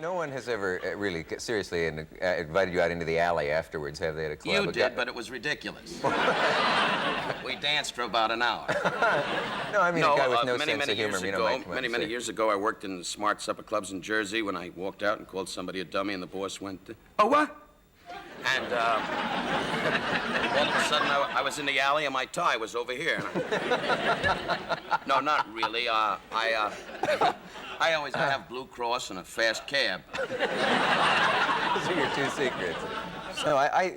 no one has ever really seriously invited you out into the alley afterwards, have they, at a club? You did, but it was ridiculous. We danced for about an hour. No, I mean a guy with no many, sense many of humor. years ago, many years ago, I worked in smart supper clubs in Jersey when I walked out and called somebody a dummy, and the boss went, "Oh, what?" And all of a sudden, I was in the alley, and my tie was over here. No, not really. I always have Blue Cross and a fast cab. Those are your two secrets. No, I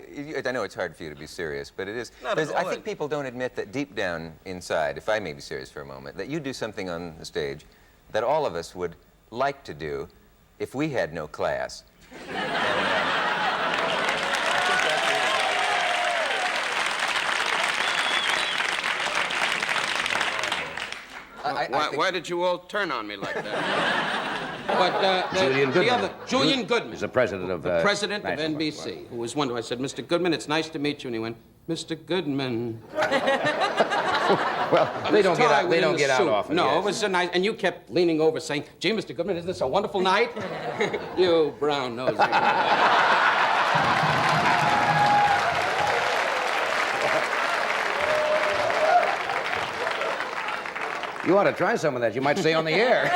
know it's hard for you to be serious, but it is. I think people don't admit that deep down inside, if I may be serious for a moment, that you do something on the stage that all of us would like to do if we had no class. Why did you all turn on me like that? But Julian Goodman. Julian Goodman. He's the president of president of NBC, who was one. I said, "Mr. Goodman, it's nice to meet you," and he went, "Mr. Goodman." Well, they don't get out. They don't get out often. No, yes. It was so nice, and you kept leaning over, saying, "Gee, Mr. Goodman, isn't this a wonderful night?" You brown nosy. You ought to try some of that. You might stay on the air.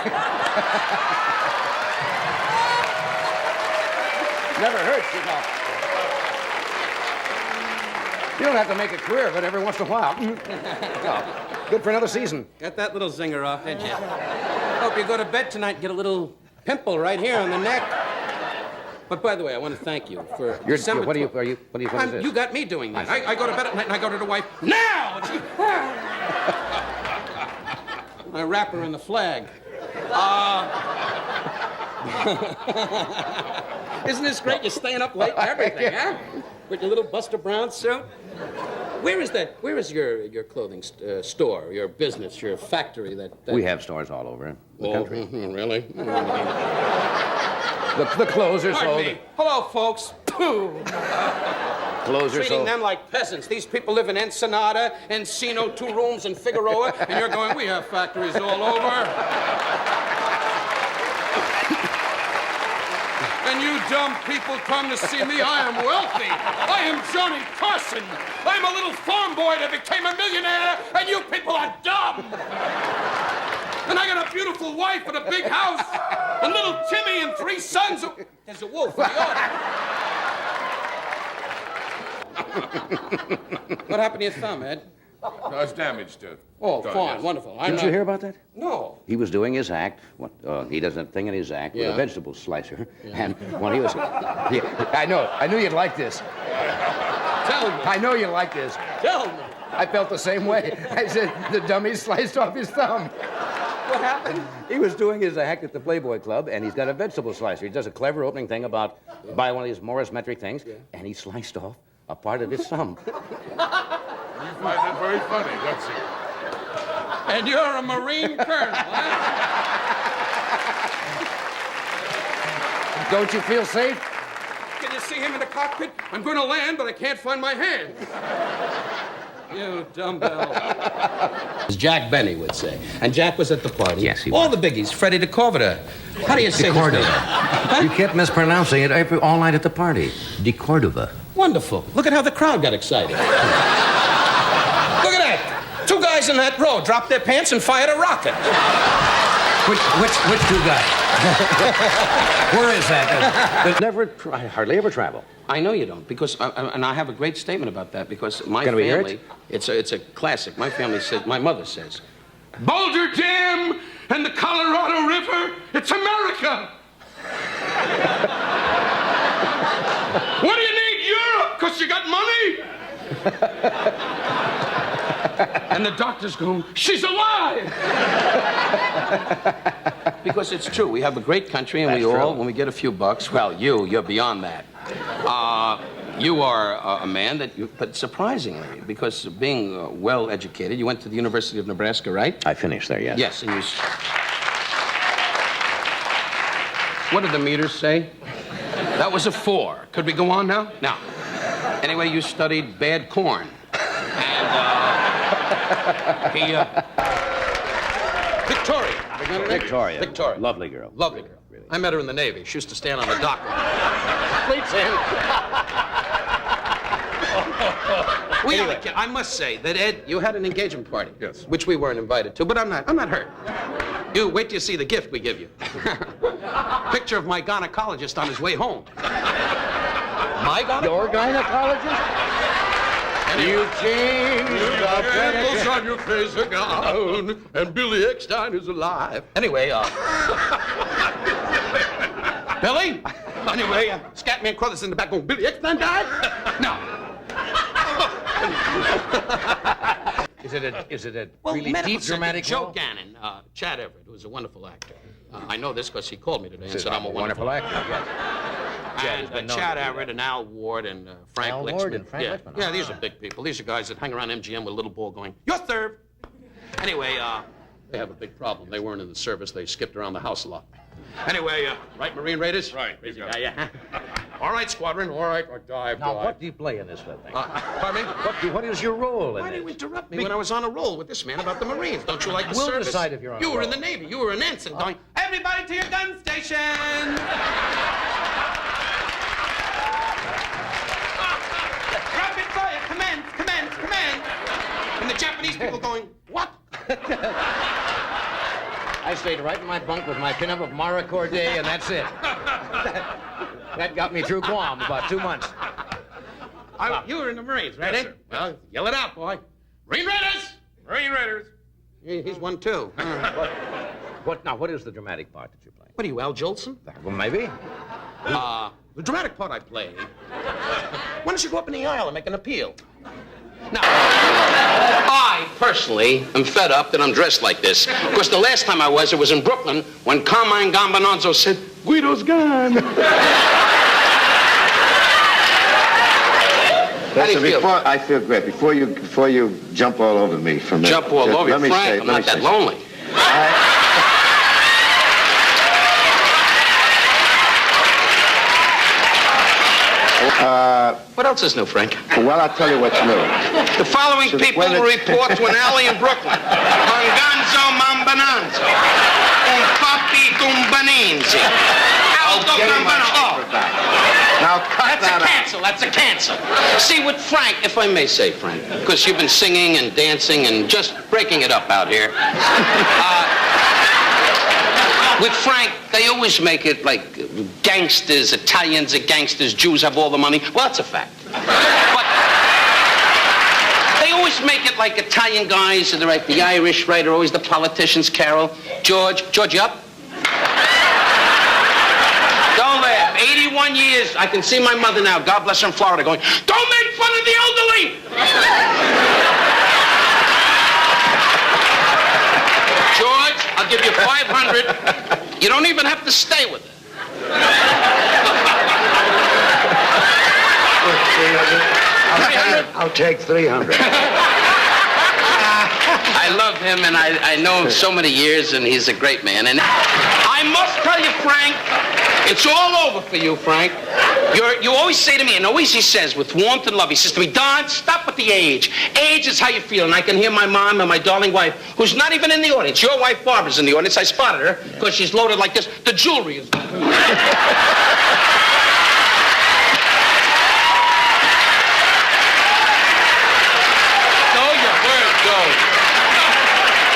Never hurts, you know. You don't have to make a career of it every once in a while. Oh, good for another season. Got that little zinger off, didn't you? Hope you go to bed tonight and get a little pimple right here on the neck. But by the way, I want to thank you for December. What is this? You got me doing that. I go to bed at night and I go to the wife, now! And she, I wrap her in the flag. Isn't this great? You're staying up late and everything, huh? With your little Buster Brown suit. Where is that? Where is your clothing store, your business, your factory? That We have stores all over the country. Really? The clothes are sold. Me. Hello, folks. Clothes are Treating sold. them like peasants. These people live in Ensenada, Encino, 2 rooms, and Figueroa, and you're going, we have factories all over. And you dumb people come to see me. I am wealthy. I am Johnny Carson. I'm a little farm boy that became a millionaire, and you people are dumb. And I got a beautiful wife and a big house, and little Timmy and 3 sons. There's a wolf in the audience. What happened to your thumb, Ed? No, it's damaged. Oh, fine, yes. Wonderful. Didn't you hear about that? No. He was doing his act. He does a thing in his act with a vegetable slicer. Yeah. And when he was... I knew you'd like this. Tell me. I know you like this. Tell me. I felt the same way. I said, the dummy sliced off his thumb. What happened? He was doing his act at the Playboy Club, and he's got a vegetable slicer. He does a clever opening thing about buy one of these Morris metric things, and he sliced off a part of his thumb. You find that very funny, don't you? And you're a Marine colonel, huh? Don't you feel safe? Can you see him in the cockpit? I'm going to land, but I can't find my hand. You dumbbell. As Jack Benny would say. And Jack was at the party. Yes, he was. All the biggies. Freddie DeCordova. How do you say DeCordova. Huh? You kept mispronouncing it all night at the party. DeCordova. Wonderful. Look at how the crowd got excited. Look at that. 2 guys in that row dropped their pants and fired a rocket. Which 2 guys? Where is that? I hardly ever travel. I know you don't, because and I have a great statement about that, because my Can we hear family, it? it's a classic. My family says, my mother says, Boulder Dam and the Colorado River, it's America. What do you need, Europe? Because you got money? And the doctor's going, she's alive. because it's true. We have a great country, and That's we all, true. when we get a few bucks, well, you're beyond that. You are a man but surprisingly, because being well educated, you went to the University of Nebraska, right? I finished there, yes. Yes, and you... What did the meters say? That was a 4. Could we go on now? Now. Anyway, you studied bad corn. And, Victoria. Victoria. Lovely girl. Lovely girl. Really? I met her in the Navy. She used to stand on the dock. Fleet's in. I must say that, Ed, you had an engagement party. Yes. Which we weren't invited to, but I'm not hurt. You wait till you see the gift we give you. Picture of my gynecologist on his way home. My gynecologist? Your gynecologist? You've changed the Wrinkles on your face are gone, and Billy Eckstein is alive. Anyway, Billy? Anyway, Scatman Crothers in the back going, Billy Eckstein died? No. Is it a really deep dramatic Joe role? Gannon, Chad Everett, who was a wonderful actor. I know this because he called me today and said I'm a wonderful actor. Yes. And Chad Everett and Al Ward and Frank Al Lixman. Ward and Frank yeah. Lixman. Yeah, these are big people. These are guys that hang around MGM with a little ball going, "Your serve." Anyway, they have a big problem. They weren't in the service. They skipped around the house a lot. Anyway, right, Marine Raiders? Right. Crazy guy, yeah. All right, squadron. All right. Dive. Now, what do you play in this thing? Pardon me? What is your role in Why do this? you interrupt me when I was on a roll with this man about the Marines? Don't you like the We'll service? decide if you're on a You were in roll. the Navy. You were an ensign going, everybody to your gun station! Rapid fire, commence, commence, commence! And the Japanese people going, what? I stayed right in my bunk with my pinup of Mara Corday, and that's it. That got me through Guam about 2 months. You were in the Marines, right? Yes, eh? sir. Well, yell it out, boy. Marine Raiders! Marine Raiders. He's one, too. What is the dramatic part that you're playing? What are you, Al Jolson? Well, maybe. The dramatic part I play. Why don't you go up in the aisle and make an appeal? Now, I personally am fed up that I'm dressed like this. Because the last time I was, it was in Brooklyn when Carmine Gambonazzo said, Guido's gone. How do you feel? I feel great. Before you jump all over me for a minute. Jump all over you, Frank. I'm not that lonely. What else is new, Frank? Well, I'll tell you what's new. The following people will report to an alley in Brooklyn. Manganzo Mambananzo. Un papi tumbaninzi. Aldo Gambano. Oh. Now cut That's a that cancel. That's a cancel. See, with Frank, if I may say, Frank, because you've been singing and dancing and just breaking it up out here. With Frank, they always make it like gangsters, Italians are gangsters, Jews have all the money. Well, that's a fact. But they always make it like Italian guys, and like the Irish, right, are always the politicians, Carol. George, you up? Don't laugh. 81 years. I can see my mother now, God bless her, in Florida, going, don't make fun of the elderly! George, I'll give you 500. You don't even have to stay with it. 300? I'll take 300. I love him, and I know him so many years, and he's a great man. And I must tell you, Frank, it's all over for you, Frank. You always say to me, and always he says, with warmth and love, he says to me, Don, stop with the age. Age is how you feel. And I can hear my mom and my darling wife, who's not even in the audience. Your wife, Barbara's in the audience. I spotted her because she's loaded like this. The jewelry is...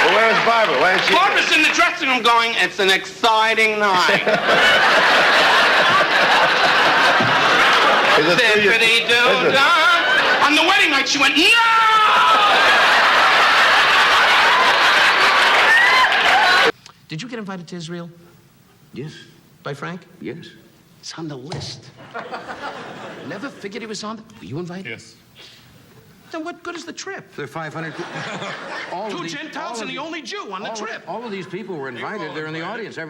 Well, where's Barbara? Why isn't she? Barbara's in the dressing room going, it's an exciting night. Is it through your- Zippity-doo-dah. On the wedding night, she went, no! Did you get invited to Israel? Yes. By Frank? Yes. It's on the list. Never figured he was on the... Were you invited? Yes. Then what good is the trip? There are 500 people. Two Gentiles and the only Jew on the trip. All of these people were invited. They're in the audience. I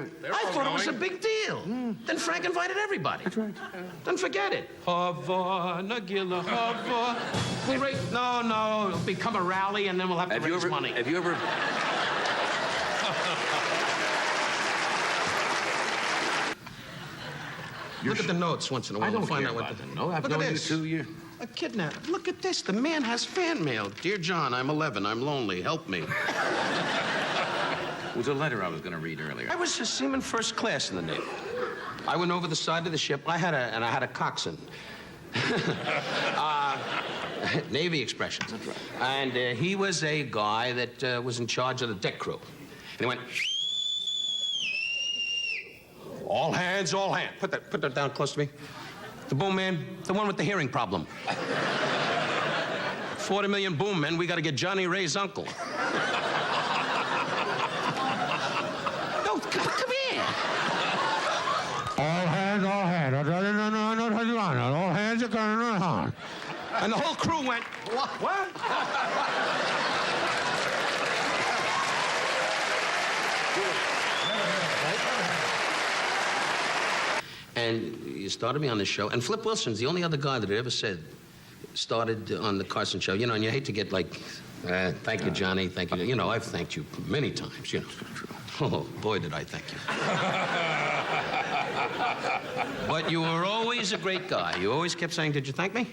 thought it was a big deal. Then Frank invited everybody. That's right. Then forget it. Hava, Nagila, Hava. We'll no, it'll become a rally, and then we'll have to raise money. Have you ever... Look at the notes once in a while. I don't and find care out what about the... the note. I've Look at known you this. 2 years. A kidnap. Look at this. The man has fan mail. Dear John, I'm 11. I'm lonely. Help me. It was a letter I was going to read earlier. I was a seaman first class in the Navy. I went over the side of the ship. I had a coxswain. Navy expressions. That's right. And he was a guy that was in charge of the deck crew. And he went, all hands, all hands. Put that down close to me. The boom man, the one with the hearing problem. 40 million boom men, we got to get Johnny Ray's uncle. No, come here. All hands, all hands. All hands are going on. And the whole crew went, what? And you started me on this show. And Flip Wilson's the only other guy that had ever said, started on the Carson show, you know, and you hate to get like, thank you, Johnny, thank you. You know, I've thanked you many times, you know. Oh, boy, did I thank you. But you were always a great guy. You always kept saying, did you thank me?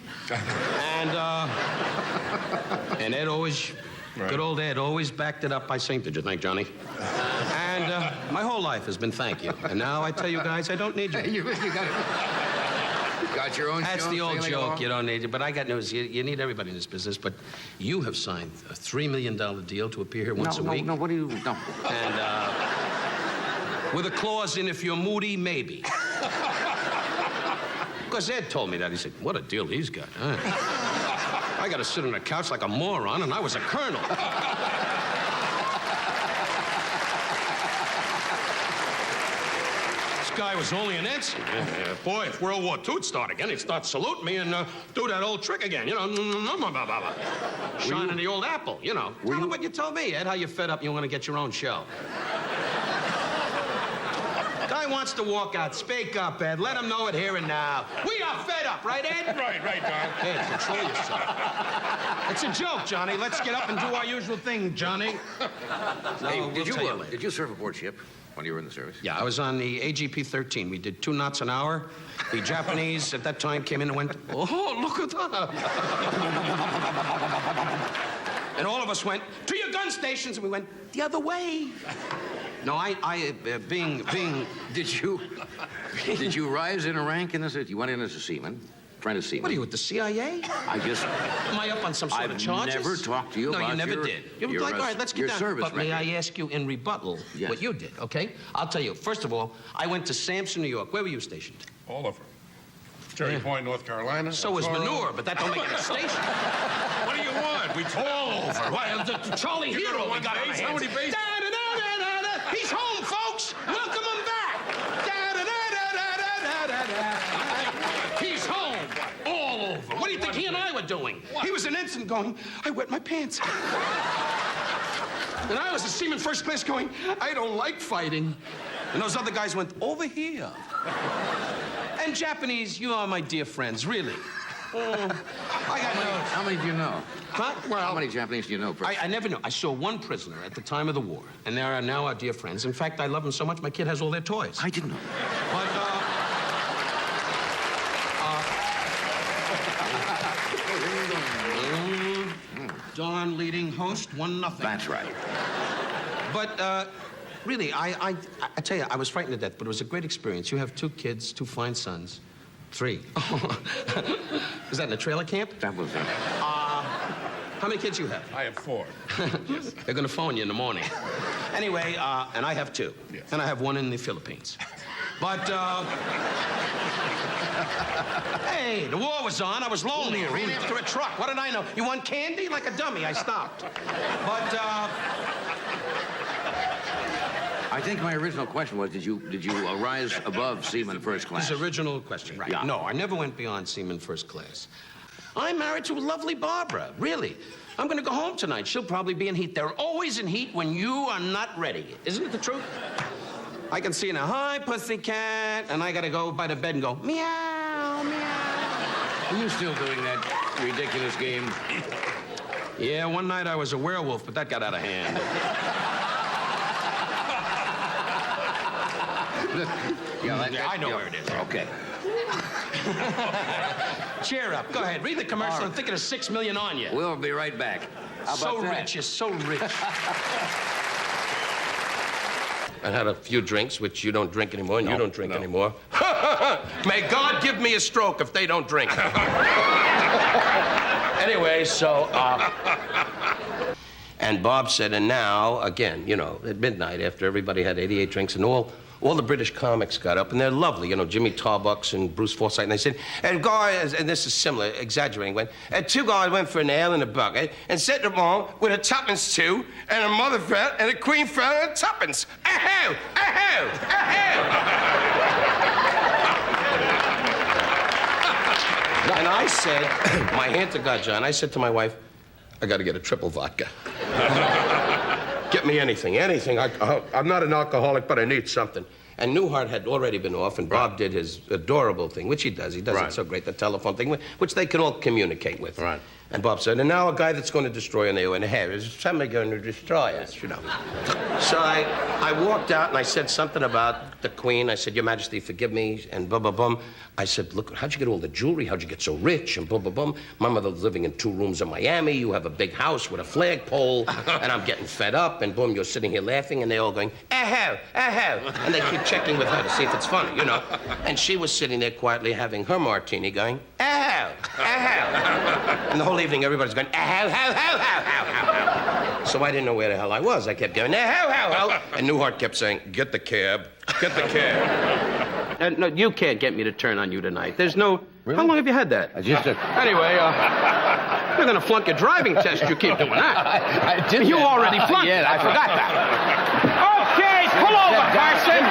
And Ed always, good old Ed, always backed it up by saying, did you thank Johnny? And my whole life has been thank you. And now I tell you guys, I don't need you. You got your own That's show, the old joke, along? you don't need it. But I got news, you need everybody in this business. But you have signed a $3 million deal to appear here once a week. No, what do you... No. And with a clause in if you're moody, maybe. Because Ed told me that. He said, what a deal he's got. Huh? I got to sit on a couch like a moron, and I was a colonel. This guy was only an ensign. Boy, if World War II'd start again, he'd start saluting me and do that old trick again, you know. Shining the old apple, you know. Tell him what you told me, Ed, how you're fed up and you want to get your own show. Guy wants to walk out. Speak up, Ed. Let him know it here and now. We are fed up, right, Ed? Right, Don. Ed, control yourself. It's a joke, Johnny. Let's get up and do our usual thing, Johnny. Hey, No, we'll tell you later. did you surf aboard ship when you were in the service? Yeah, I was on the AGP-13. We did 2 knots an hour. The Japanese at that time came in and went, oh, look at that. And all of us went, to your gun stations, and we went, the other way. No, being... Did you rise in a rank in this? You went in as a seaman, apprentice seaman. What are you, with the CIA? Am I up on some sort of charges? I've never talked to you about No, you never your, did. You were your, like, all right, let's get your down. service But may record. I ask you in rebuttal what you did, okay? I'll tell you. First of all, I went to Sampson, New York. Where were you stationed? All over. Cherry Point, North Carolina. So was manure, but that don't make it a station. What do you want? We all over. Why, the Charlie Hero we got on our base? How hands. many bases? Da-da-da-da-da-da. He's home, folks. Welcome him back. Da-da-da-da-da-da-da. He's home. All over. What do you think he and I were doing? He was an ensign going, I wet my pants. And I was a seaman first class going, I don't like fighting. And those other guys went, over here. And Japanese, you are my dear friends, really. I got no... How many do you know? Huh? Well, How many Japanese do you know? I never knew. I saw one prisoner at the time of the war, and they are now our dear friends. In fact, I love them so much, my kid has all their toys. I didn't know. But, Don leading host, 1-0. That's right. But, really, I tell you, I was frightened to death, but it was a great experience. You have 2 kids, 2 fine sons. 3. Was that in a trailer camp? That was it. How many kids you have? I have 4. They're going to phone you in the morning. Anyway, and I have 2. Yes. And I have 1 in the Philippines. But, hey, the war was on. I was lonely. I ran after a truck. What did I know? You want candy? Like a dummy. I stopped. But, I think my original question was, did you rise above seaman first class? his original question, right? Yeah. No, I never went beyond seaman first class. I'm married to a lovely Barbara, really. I'm going to go home tonight. She'll probably be in heat. They're always in heat when you are not ready. Isn't it the truth? I can see now, hi, pussycat, and I got to go by the bed and go, meow, meow. Are you still doing that ridiculous game? Yeah, one night I was a werewolf, but that got out of hand. Yeah, I know where it is. Okay. Cheer up. Go ahead. Read the commercial and think of the $6 million on you. We'll be right back. How about So that? rich. You're so rich. and had a few drinks, which you don't drink anymore, and you don't drink anymore. May God give me a stroke if they don't drink. Anyway, so, and Bob said, and now, again, you know, at midnight, after everybody had 88 drinks, and all the British comics got up, and they're lovely, you know, Jimmy Tarbuck and Bruce Forsyth, and they said, and guys, and this is similar, exaggerating, went, and two guys went for an ale in a bucket, and set them on with a tuppence too, and a mother fell, and a queen fell, and a tuppence. Aho! Aho! Aho! And I said, my hand to God, John, I said to my wife, I got to get a triple vodka. Get me anything. I'm not an alcoholic, but I need something. And Newhart had already been off, and Bob did his adorable thing, which he does. He does it so great, the telephone thing, which they can all communicate with. Right. And Bob said, and now a guy that's going to destroy an AO in the hair is somebody going to destroy us, you know. So I walked out, and I said something about the Queen. I said, Your Majesty, forgive me, and bum, bum, bum. I said, look, how'd you get all the jewelry? How'd you get so rich? And bum, bum, bum. My mother's living in 2 rooms in Miami. You have a big house with a flagpole, and I'm getting fed up, and boom, you're sitting here laughing, and they're all going, aho, aho. And they keep checking with her to see if it's funny, you know. And she was sitting there quietly having her martini going, aho, aho. And the whole evening, everybody's going, aho, ho, ho, ho, ho, ho. So I didn't know where the hell I was. I kept going, aho, ho, ho. And Newhart kept saying, get the cab, get the cab. No, you can't get me to turn on you tonight. There's no... Really? How long have you had that? Anyway, you're going to flunk your driving test. You keep doing that. I did. You already flunked it. I forgot that. Okay, pull over, Carson.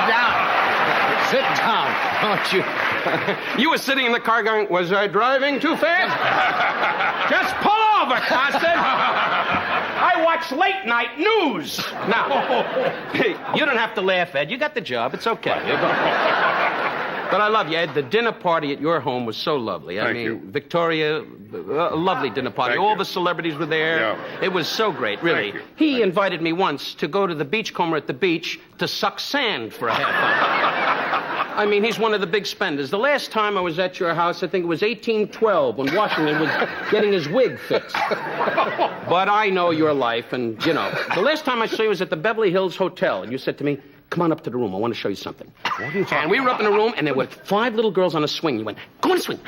Sit down, don't you? You were sitting in the car going, was I driving too fast? Just pull over, Carson. I watch late night news. Now, you don't have to laugh, Ed. You got the job. It's okay. But I love you, Ed. The dinner party at your home was so lovely. I mean, Victoria, a lovely dinner party. All the celebrities were there. Yeah. It was so great, really. He invited me once to go to the beachcomber at the beach to suck sand for a half hour. I mean, he's one of the big spenders. The last time I was at your house, I think it was 1812, when Washington was getting his wig fixed. But I know your life, and, you know, the last time I saw you was at the Beverly Hills Hotel, and you said to me, come on up to the room. I want to show you something. And we were up in the room, and there were 5 little girls on a swing. You went, go on a swing.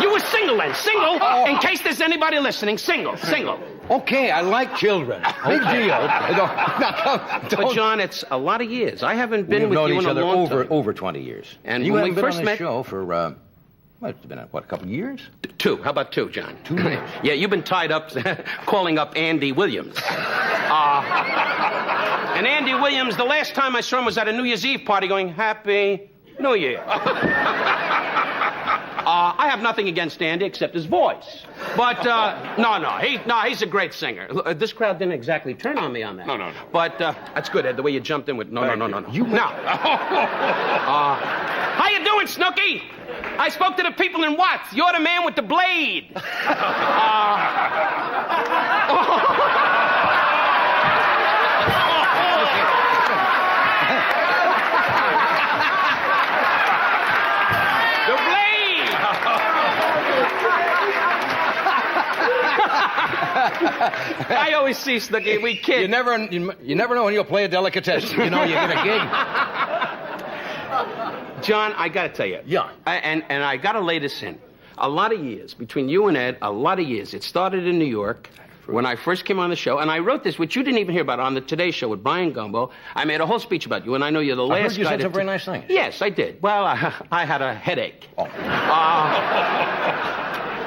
You were single then. Single, in case there's anybody listening. Single. Okay, I like children. Big deal. But, John, it's a lot of years. I haven't been with you in a long time. Over 20 years. And you when haven't we been first on met... the show for, well, it's been, a couple of years? 2. How about 2, John? 2 years. Yeah, you've been tied up calling up Andy Williams. And Andy Williams, the last time I saw him was at a New Year's Eve party going, Happy New Year. I have nothing against Andy except his voice. But, he's a greet singer. This crowd didn't exactly turn on me on that. No. But, that's good, Ed, the way you jumped in with, no. Now, how you doing, Snooky? I spoke to the people in Watts. You're the man with the blade. I always see Snooky. We kid. You never know when you'll play a delicatessen. You know, you get a gig. John, I got to tell you. Yeah. And I got to lay this in. A lot of years between you and Ed. A lot of years. It started in New York when I first came on the show, and I wrote this, which you didn't even hear about, on the Today Show with Brian Gumbo. I made a whole speech about you, and I know you're the last guy. I heard you said some very nice things. Yes, I did. Well, I had a headache. Oh.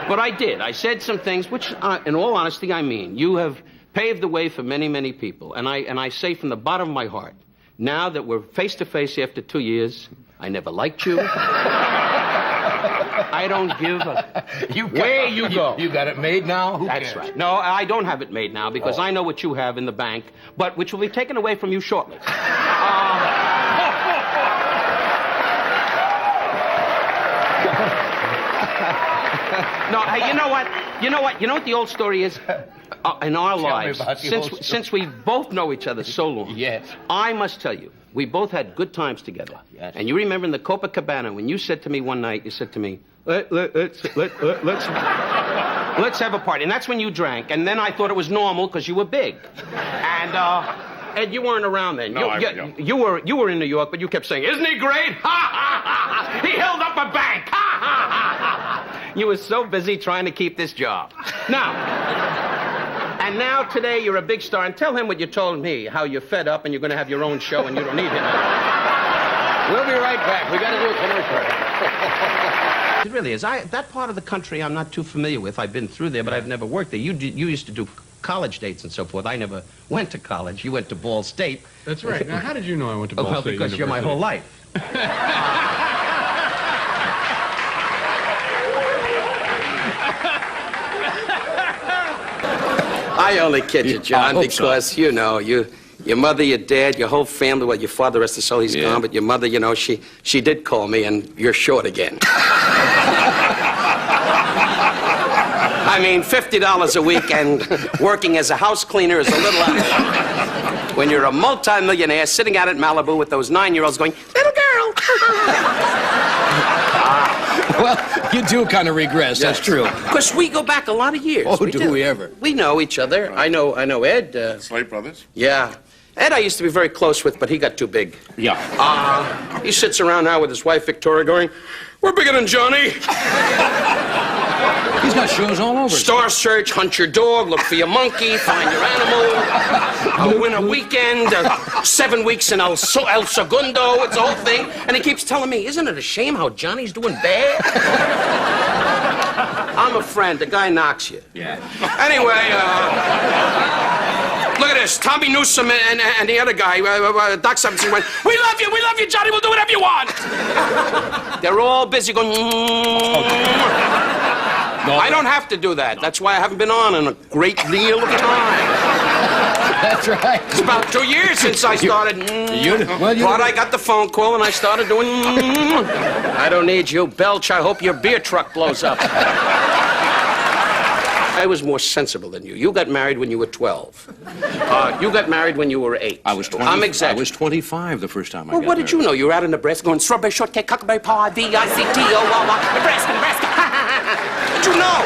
But I did. I said some things, which, in all honesty, I mean. You have paved the way for many, many people. And I say from the bottom of my heart, now that we're face to face after 2 years, I never liked you. I don't give a... Where you go. You got it made now? Who That's cares? right. No, I don't have it made now because I know what you have in the bank, but which will be taken away from you shortly. No, hey, you know what? You know what the old story is? In our lives, since we both know each other so long, yes, I must tell you, we both had good times together. Yes. And you remember in the Copacabana when you said to me one night, you said to me, let's Let's have a party. And that's when you drank. And then I thought it was normal because you were big. And, Ed, you weren't around then. No, you were in New York, but you kept saying, "Isn't he great? Ha, ha, ha, ha. He held up a bank. Ha, ha, ha, ha." You were so busy trying to keep this job. Now today you're a big star. And tell him what you told me, how you're fed up and you're going to have your own show and you don't need him. We'll be right back. We got to do a commercial. It really is. That part of the country I'm not too familiar with. I've been through there, but I've never worked there. You used to do college dates and so forth. I never went to college. You went to Ball State. That's right. Now, how did you know I went to Ball Well, State because you're my whole life. I only kid you, John, because, you know, your mother, your dad, your whole family, well, your father, rest his soul, he's gone, but your mother, you know, she did call me, and you're short again. I mean, $50 a week and working as a house cleaner is a little out of line. When you're a multi-millionaire sitting out at Malibu with those 9-year-olds going, "Little girl." Well, you do kind of regress, that's true. Because we go back a lot of years. Oh, do we ever? We know each other. I know Ed. Slate Brothers? Yeah. Ed I used to be very close with, but he got too big. Yeah. He sits around now with his wife, Victoria, going, "We're bigger than Johnny." He's got shows all over. Star Search, Hunt Your Dog, Look for Your Monkey, Find Your Animal, Winter Weekend, 7 weeks in El Segundo, it's the whole thing. And he keeps telling me, "Isn't it a shame how Johnny's doing bad?" I'm a friend. The guy knocks you. Yeah. Anyway, look at this. Tommy Newsom and the other guy, Doc Severinsen, went, we love you, Johnny, we'll do whatever you want." They're all busy going, No, I don't have to do that. That's why I haven't been on in a great deal of time. That's right. It's about 2 years since I started. But I got the phone call and I started doing. I don't need you, Belch. I hope your beer truck blows up. I was more sensible than you. You got married when you were 12. You got married when you were 8. I was 20. I'm exaggerating. I was 25 the first time I got Well, what did you know? You were out in Nebraska going strawberry shortcake, huckleberry pie, V-I-C-T-O-Wawa, Nebraska. What'd you know?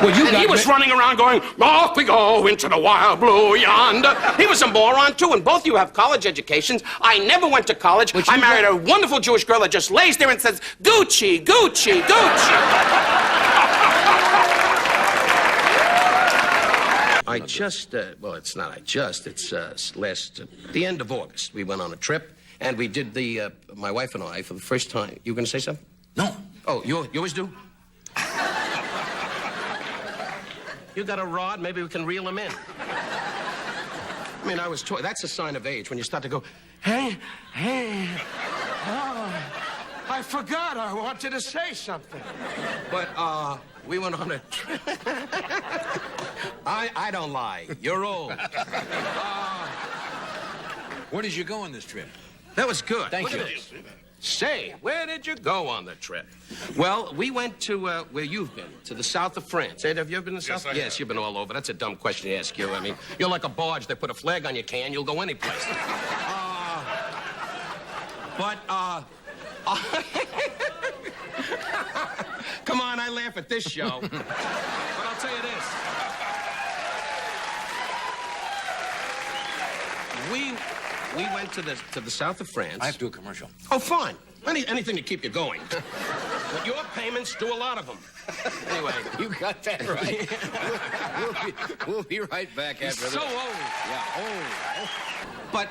Well, And he was running around going, "Off we go into the wild blue yonder." He was a moron, too, and both you have college educations. I never went to college. I married a wonderful Jewish girl that just lays there and says, "Gucci, Gucci, Gucci." I just, well, it's not it's the end of August. We went on a trip, and we did my wife and I, for the first time. You going to say something? No. Oh, you always do? You got a rod? Maybe we can reel him in. I mean, that's a sign of age, when you start to go, "Hey, oh, I forgot I wanted to say something." But, we went on a trip. I don't lie. You're old. Where did you go on this trip? That was good. Thank you. Say, where did you go on the trip? Well, we went to where you've been, to the south of France. Ed, have you ever been to the south? Yes, you've been all over. That's a dumb question to ask you. I mean, you're like a barge. They put a flag on your can, you'll go anyplace. Come on, I laugh at this show. But I'll tell you this. We went to the south of France. I have to do a commercial. Oh, fine. Anything to keep you going. But your payments do a lot of them. Anyway. You got that right. we'll be right back after this. So old. Yeah, old. But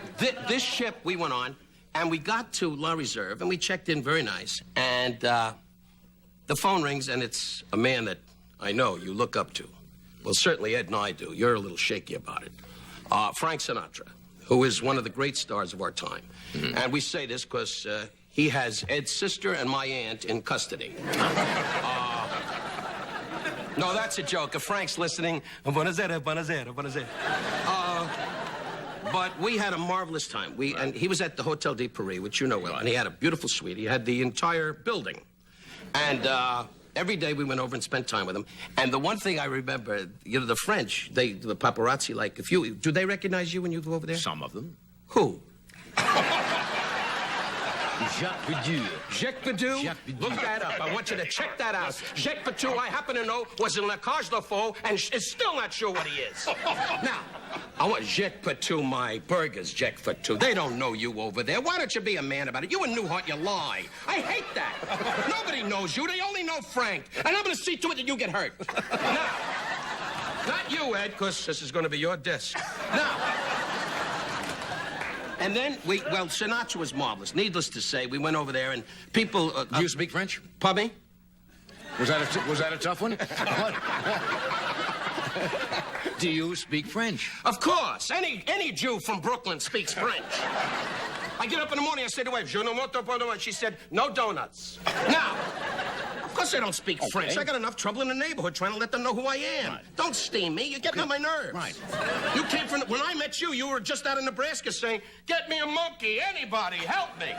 this ship we went on, and we got to La Reserve, and we checked in very nice. And the phone rings, and it's a man that I know you look up to. Well, certainly Ed and I do. You're a little shaky about it. Frank Sinatra, who is one of the great stars of our time. Mm-hmm. And we say this because he has Ed's sister and my aunt in custody. No, that's a joke. If Frank's listening, buonasera. But we had a marvelous time. And he was at the Hotel de Paris, which you know well, and he had a beautiful suite. He had the entire building. And every day we went over and spent time with him. And the one thing I remember, you know, the French, the paparazzi, like, do they recognize you when you go over there? Some of them. Who? Jacques Perdue. Jacques Perdue? Jacques Perdue. Look that up. I want you to check that out. Jacques Perdue, I happen to know, was in La Cage de Faux and is still not sure what he is. Now, I want Jacques Perdue, my burgers, Jacques Perdue. They don't know you over there. Why don't you be a man about it? You and Newhart, you lie. I hate that. Nobody knows you. They only know Frank. And I'm going to see to it that you get hurt. Now, not you, Ed, because this is going to be your disc. Now, and then well, Sinatra was marvelous. Needless to say, we went over there and people... Do you speak French? Pardon me? Was that a tough one? What? Do you speak French? Of course. Any Jew from Brooklyn speaks French. I get up in the morning, I say to my wife, je ne monte pas de moi. She said, no donuts. Now, of course I don't speak French. I got enough trouble in the neighborhood trying to let them know who I am. Right. Don't steam me. You're getting on my nerves. Right. You came from... When I met you, you were just out of Nebraska saying, get me a monkey. Anybody, help me.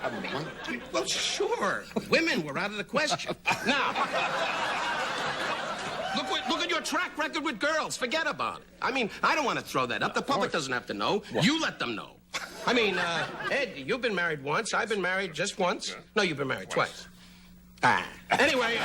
A monkey? Well, sure. Women were out of the question. Now... Look at your track record with girls. Forget about it. I mean, I don't want to throw that up. The public doesn't have to know. What? You let them know. I mean, Ed, you've been married once. I've been married just once. Yeah. No, you've been married twice. Anyway,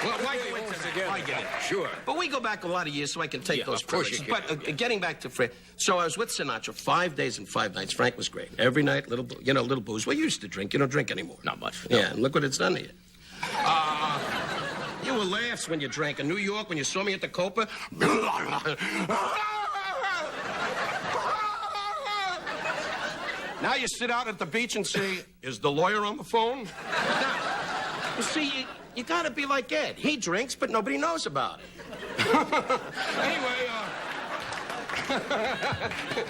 well, why go into that? I get it. Sure. But we go back a lot of years, so I can take those of course privileges. you can. But getting back to Frank, so I was with Sinatra 5 days and 5 nights. Frank was great. Every night, little booze. Well, you used to drink. You don't drink anymore. Not much. No. Yeah, and look what it's done to you. You were laughs when you drank. In New York, when you saw me at the Copa. Now you sit out at the beach and say, is the lawyer on the phone? Now, you see, you gotta be like Ed. He drinks, but nobody knows about it. Anyway,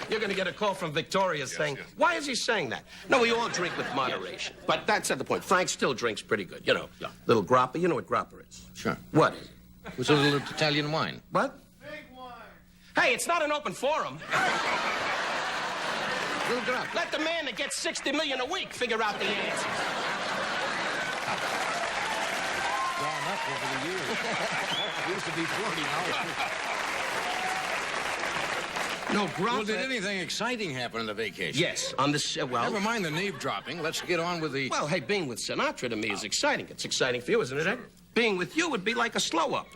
you're gonna get a call from Victoria saying, why is he saying that? No, we all drink with moderation. But that's not the point. Frank still drinks pretty good, you know. Yeah. Little grappa. You know what grappa is? Sure. What is it? It's a little Italian wine. What? Big wine. Hey, it's not an open forum. Little grappa. Let the man that gets $60 million a week figure out the answers. Gone up over the years. It used to be 40 now. No, grappa. Well, did anything exciting happen on the vacation? Yes, on this, well... Never mind the nave dropping. Let's get on with the... Well, hey, being with Sinatra to me is exciting. It's exciting for you, isn't it, Ed? Being with you would be like a slow-up.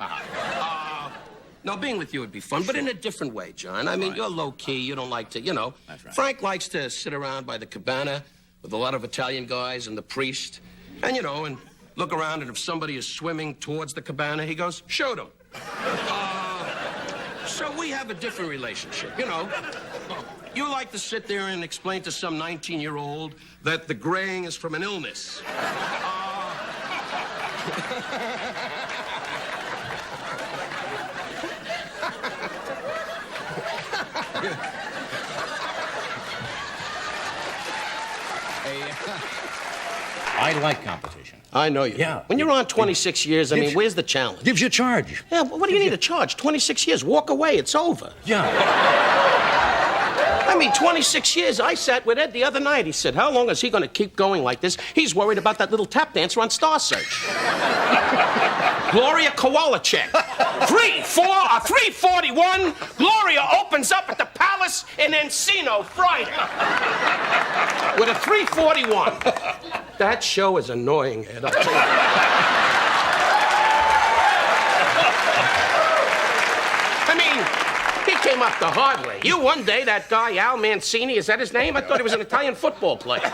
No, being with you would be fun, but in a different way, John. I mean, you're low-key. You don't like to, you know. That's right. Frank likes to sit around by the cabana with a lot of Italian guys and the priest, and, you know, and look around, and if somebody is swimming towards the cabana, he goes, shoot him. So we have a different relationship, you know. You like to sit there and explain to some 19-year-old that the graying is from an illness. I like competition. I know you. Yeah. When you're on 26 years, I mean, where's the challenge? Gives you a charge. Yeah, but what do you need a charge? 26 years. Walk away. It's over. Yeah. I mean, 26 years. I sat with Ed the other night. He said, how long is he going to keep going like this? He's worried about that little tap dancer on Star Search. Gloria Kowalczyk. 341. Gloria opens up at the Palace in Encino Friday. With a 341. That show is annoying, Ed. I'll tell you. I mean, he came up the hard way. You one day, that guy, Al Mancini, is that his name? I thought he was an Italian football player.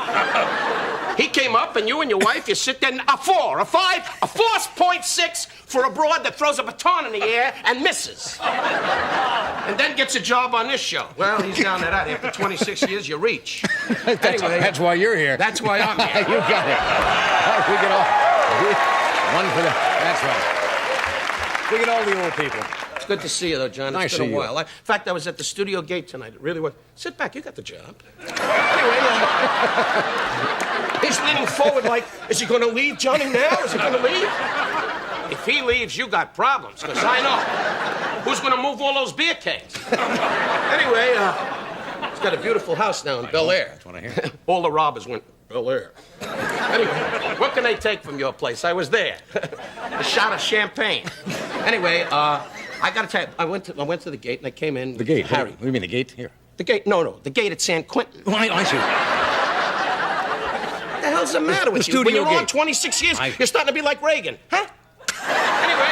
He came up, and you and your wife, you sit there, a 4, a 5, a 4.6 for a broad that throws a baton in the air and misses. And then gets a job on this show. Well, he's down to that. After 26 years, you reach. Anyway, That's why you're here. that's why I'm here. You got it. We get all... One for the... That's right. We get all the old people. It's good to see you, though, John. Nice It's been to a see you. while. In fact, I was at the studio gate tonight. It really was. Sit back. You got the job. Anyway, he's leaning forward like, is he going to leave Johnny now? Is he going to leave? If he leaves, you got problems, because I know. Who's going to move all those beer cans? Anyway, he's got a beautiful house now in Bel Air. That's what I hear. All the robbers went Bel Air. Anyway, what can they take from your place? I was there. A shot of champagne. Anyway, I got to tell you, I went to the gate and I came in. The gate? Harry. What do you mean, the gate? Here. The gate? No, the gate at San Quentin. Oh, I see. What the hell's the matter with you? When you're on 26 years, you're starting to be like Reagan, huh? Anyway,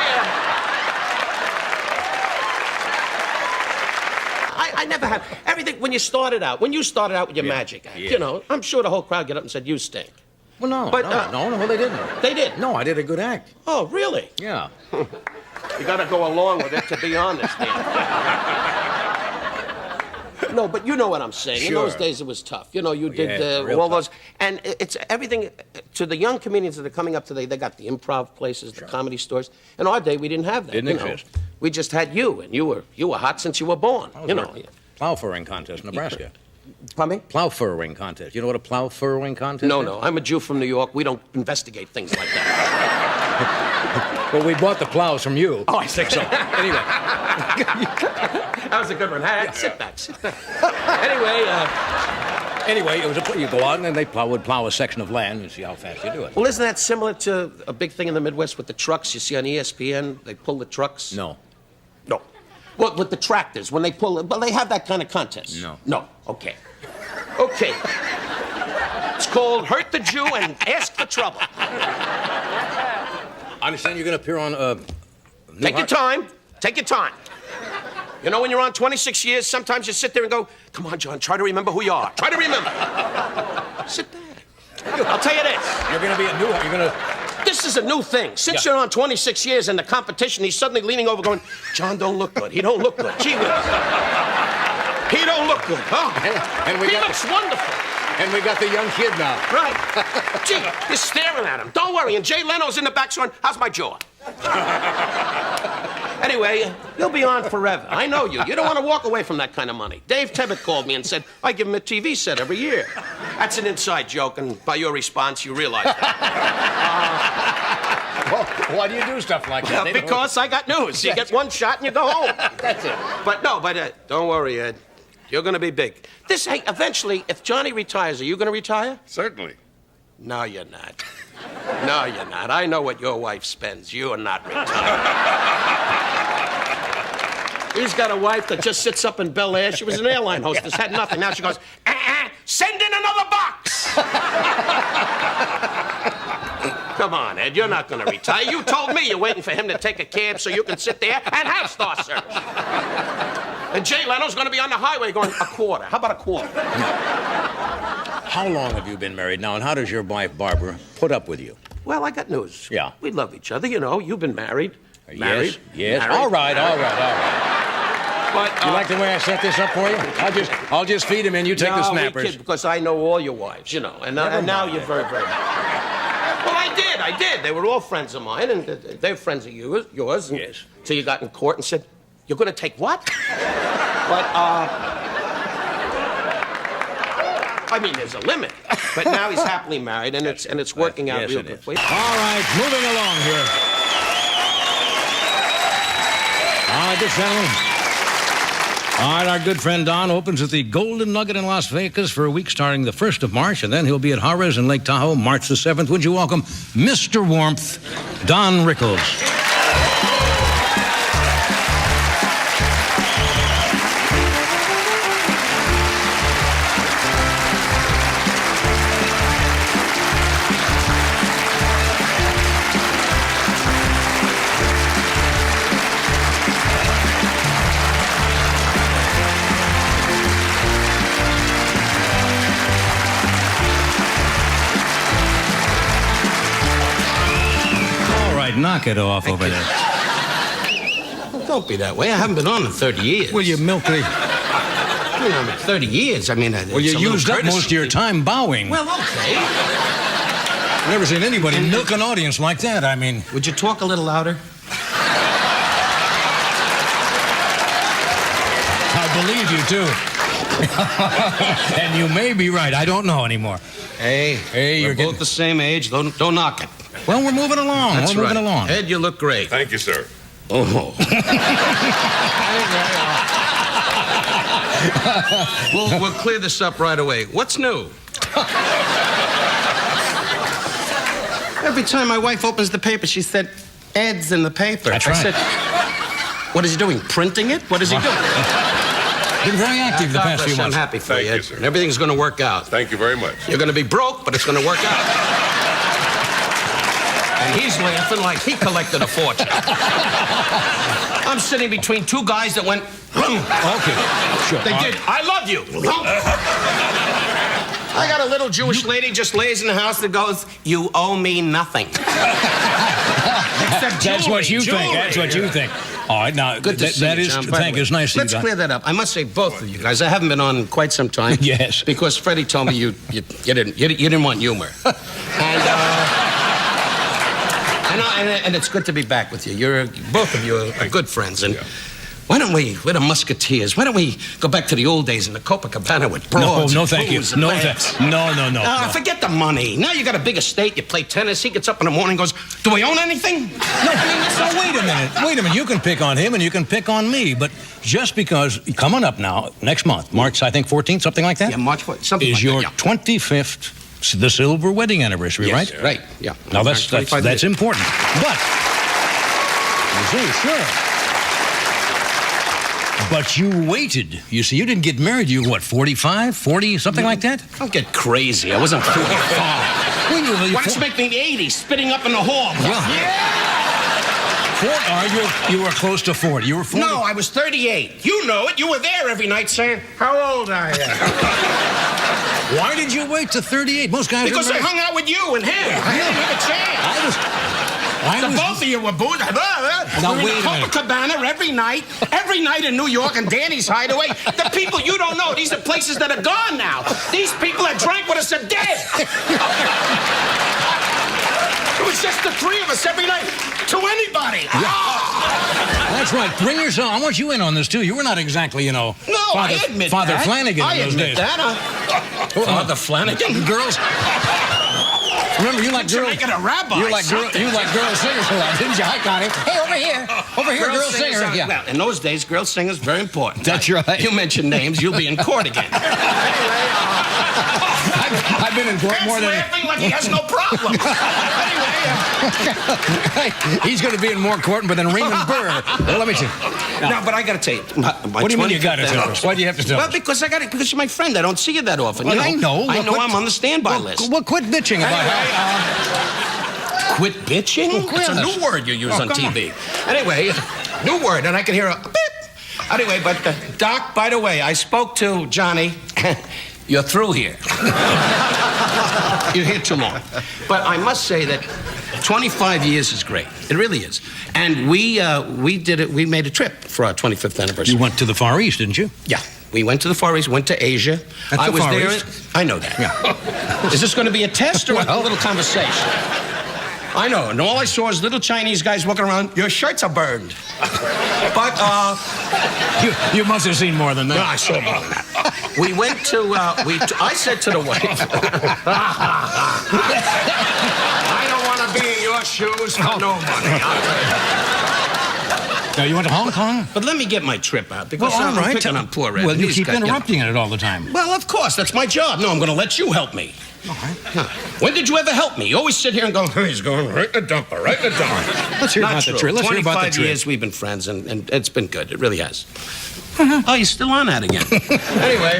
I never had everything when you started out with your magic act. You know, I'm sure the whole crowd get up and said, "You stink." Well, no, they didn't. They did. No, I did a good act. Oh, really? Yeah. You got to go along with it to be honest. No, but you know what I'm saying. Sure. In those days, it was tough. You know, you did all those, and it's everything to the young comedians that are coming up today. They got the improv places, the comedy stores. In our day, we didn't have that. Didn't exist. We just had you, and you were hot since you were born. You know. Plow furrowing contest, Nebraska. Pardon me? Plow furrowing contest. You know what a plow furrowing contest is? No. I'm a Jew from New York. We don't investigate things like that. Well, we bought the plows from you. Oh, I think so. Anyway. That was a good one. Sit back. Anyway, it was you go out and then they would plow a section of land and see how fast you do it. Well, isn't that similar to a big thing in the Midwest with the trucks? You see on ESPN, they pull the trucks? No. Well, with the tractors, when they pull it, well, they have that kind of contest. No. Okay. It's called Hurt the Jew and Ask for Trouble. I understand you're going to appear on Take your time. You know, when you're on 26 years, sometimes you sit there and go, "Come on, John, try to remember who you are. Try to remember." Sit back. I'll tell you this. You're going to be This is a new thing. Since you're on 26 years in the competition, he's suddenly leaning over going, "John don't look good. He don't look good. Gee whiz. He don't look good. Oh, he looks wonderful." And we got the young kid now. Right. Gee, you're staring at him. Don't worry. And Jay Leno's in the back saying, "How's my jaw?" Anyway, you'll be on forever. I know you. You don't want to walk away from that kind of money. Dave Tebbutt called me and said, "I give him a TV set every year." That's an inside joke, and by your response, you realize that. Well, why do you do stuff like that? Because I got news. You get one shot and you go home. That's it. But don't worry, Ed. You're going to be big. Eventually, if Johnny retires, are you going to retire? Certainly. No, you're not. No, you're not. I know what your wife spends. You are not retired. He's got a wife that just sits up in Bel Air. She was an airline hostess, had nothing. Now she goes, send in another box. Come on, Ed, you're not going to retire. You told me you're waiting for him to take a cab so you can sit there and have Star Search. And Jay Leno's going to be on the highway going, "A quarter. How about a quarter?" How long have you been married now, and how does your wife, Barbara, put up with you? Well, I got news. Yeah. We love each other, you know. You've been married. Yes. Married. All right. But, You like the way I set this up for you? I'll just feed him and you take the snappers. We kid, because I know all your wives, you know. And now you're very, very happy. Well, I did. They were all friends of mine, and they're friends of yours. And Yes. So you got in court and said, "You're going to take what?" But, I mean, there's a limit. But now he's happily married, and it's working out real good for you. All right, moving along here. All right, good gentlemen. All right, our good friend Don opens at the Golden Nugget in Las Vegas for a week starting the 1st of March, and then he'll be at Harrah's in Lake Tahoe March the 7th. Would you welcome Mr. Warmth, Don Rickles. Knock it off over there. Well, don't be that way. I haven't been on in 30 years. Will you milk the... I mean, I'm at 30 years. I mean, well, you used up most of your time bowing. Well, okay. I've never seen anybody milk an audience like that. I mean... Would you talk a little louder? I believe you, too. And you may be right. I don't know anymore. Hey, you're both the same age. Don't knock it. Well, we're moving along. That's we're right. moving along. Ed, you look great. Thank you, sir. Oh. We'll clear this up right away. What's new? Every time my wife opens the paper, she said, "Ed's in the paper." That's right. I said, "What is he doing? Printing it? What is he doing?" Been very active the God past bless few you. months. I'm happy for Thank you. you, sir. And everything's going to work out. Thank you very much. You're going to be broke, but it's going to work out. And he's laughing like he collected a fortune. I'm sitting between two guys that went, Okay, sure. they did. I love you. I got a little Jewish lady just lays in the house that goes, you owe me nothing. Except That's what you jewelry. think. That's what you think. All right, now, Good to see that you, is, John. By the thank way, you. It's nice to see you, Let's Don. clear that up. I must say, both of you guys, I haven't been on in quite some time. Yes. Because Freddie told me you didn't want humor. And it's good to be back with you. Both of you are good friends. And why don't we, we're the Musketeers, why don't we go back to the old days in the Copacabana with broads? No, thank you. booze, and No, laughs? no. Forget the money. Now you got a big estate, you play tennis, he gets up in the morning and goes, do I own anything? No, so wait a minute. You can pick on him and you can pick on me, but just because coming up now, next month, March, I think 14th, something like that? Yeah, March 4th, something is like your that, 25th, the silver wedding anniversary, Yes, right? Right, yeah. Now that's 25 that's years. important. But you see, sure. But you waited. You see, you didn't get married. You what, 45, 40, something like that? Don't get crazy. I wasn't 45. When you Why don't you make me 80, spitting up in the hall? You were close to 40. You were 40. No, I was 38. You know it. You were there every night saying, how old are you? Why did you wait to 38? Most guys Because I hung out with you and him. I didn't have a chance. Both of you were booed. Now, We're in wait a minute. Copacabana every night in New York and Danny's Hideaway. The people you don't know, these are places that are gone now. These people that drank with us are dead. It was just the three of us every night. To anybody. That's right. Bring yourself. I want you in on this, too. You were not exactly, No, Father, I admit Father that. Flanagan I in those admit days. that. Father Flanagan? Girls. Remember, you like You're girls. making a rabbi. You like girl singers a lot, didn't you? Hi, Connie. Hey, over here, girl singer. Yeah. Well, in those days, girl singers very important. That's right. You mention names, you'll be in court again. I've been in court more than. Laughing like he has no problem. He's going to be in more court than Raymond Burr. Well, let me see. No, but I got to tell you. What do you mean you got to tell us? Why do you have to tell us? Well, because because you're my friend. I don't see you that often. Well, you I know. I know Well, I'm on the standby list. Well, quit bitching about how. Quit bitching? Well, It's a yes. new word you use on come on. TV. Anyway, new word, and I can hear a beep. Anyway, but Doc, by the way, I spoke to Johnny. You're through here. You're here too long. But I must say that 25 years is great. It really is. And we did it. We made a trip for our 25th anniversary. You went to the Far East, didn't you? Yeah. We went to the Far East, went to Asia. That's I the was Far there. East. I know that. Yeah. Is this going to be a test or a little conversation? I know. And all I saw is little Chinese guys walking around. Your shirts are burned. But You must have seen more than that. no, I saw more than that. We went to. I said to the wife. I don't want to be in your shoes for no money. Now, you went to Hong Kong? But let me get my trip out because Well, all I'm right. picking on poor Red. Well, you He's keep got, interrupting it all the time. Well, of course, that's my job. No, I'm going to let you help me. Huh. When did you ever help me? You always sit here and go, he's going right in the dumper, right in the dumper. Let's hear Not about the true. trip. Let's hear about the 25 trip. years we've been friends, and it's been good. It really has. Oh, you're still on that again. Anyway,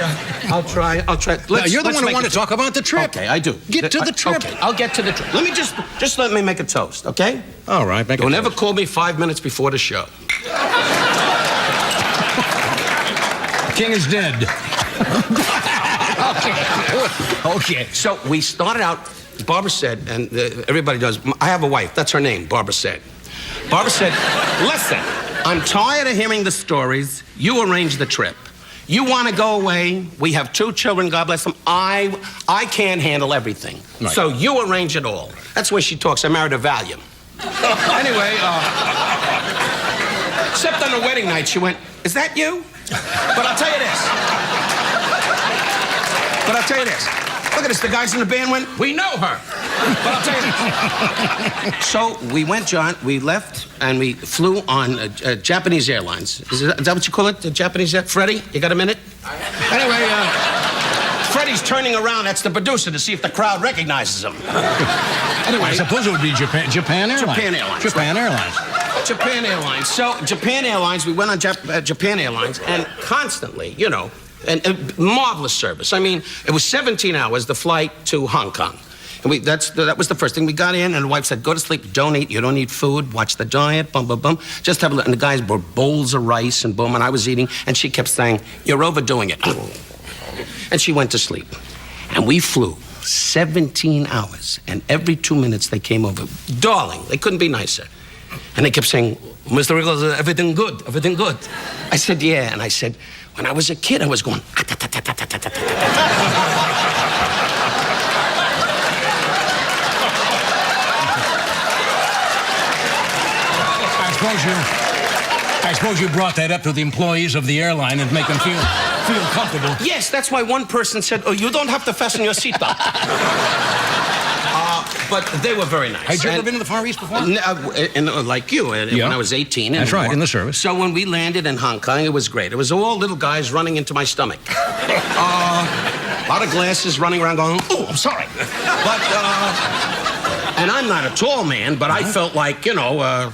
I'll try. Now, you're the one who make wanted it- to talk about the trip. Okay, I do. Get to the trip. Okay, I'll get to the trip. Let me just let me make a toast, okay? All right, make it. Don't ever call me 5 minutes before the show. King is dead. Okay. So we started out, Barbara said, and everybody does, I have a wife, that's her name, Barbara said. Barbara said, listen, I'm tired of hearing the stories. You arrange the trip. You want to go away. We have 2 children, God bless them. I can't handle everything. Right. So you arrange it all. That's the way she talks. I married a Valium. Anyway, except on the wedding night, she went, is that you? But I'll tell you this. Look at this. The guys in the band went, we know her. But I'll tell you this. So we went, John, we left, and we flew on Japanese Airlines. Is that what you call it? The Japanese Air? Freddie, you got a minute? Anyway, Freddie's turning around. That's the producer to see if the crowd recognizes him. Anyway. I suppose it would be Japan Airlines. Japan Airlines. Japan Airlines. Japan Airlines. So, Japan Airlines, we went on Japan Airlines, and constantly, you know, and marvelous service. I mean, it was 17 hours, the flight to Hong Kong. And that was the first thing. We got in, and the wife said, go to sleep, don't eat, you don't need food, watch the diet, bum, bum, bum. Just have a look. And the guys brought bowls of rice and boom, and I was eating, and she kept saying, you're overdoing it. And she went to sleep. And we flew 17 hours, and every 2 minutes they came over. Darling, they couldn't be nicer. And they kept saying, Mr. Rickles, everything good, everything good. I said, yeah. And I said, when I was a kid, I was going, I suppose you brought that up to the employees of the airline and make them feel comfortable. Yes, that's why one person said, oh, you don't have to fasten your seatbelt. But they were very nice. Had you ever been to the Far East before? Like you, when I was 18. That's right, in the service. So when we landed in Hong Kong, it was great. It was all little guys running into my stomach. A lot of glasses running around going, oh, I'm sorry. But, and I'm not a tall man, but I felt like, you know,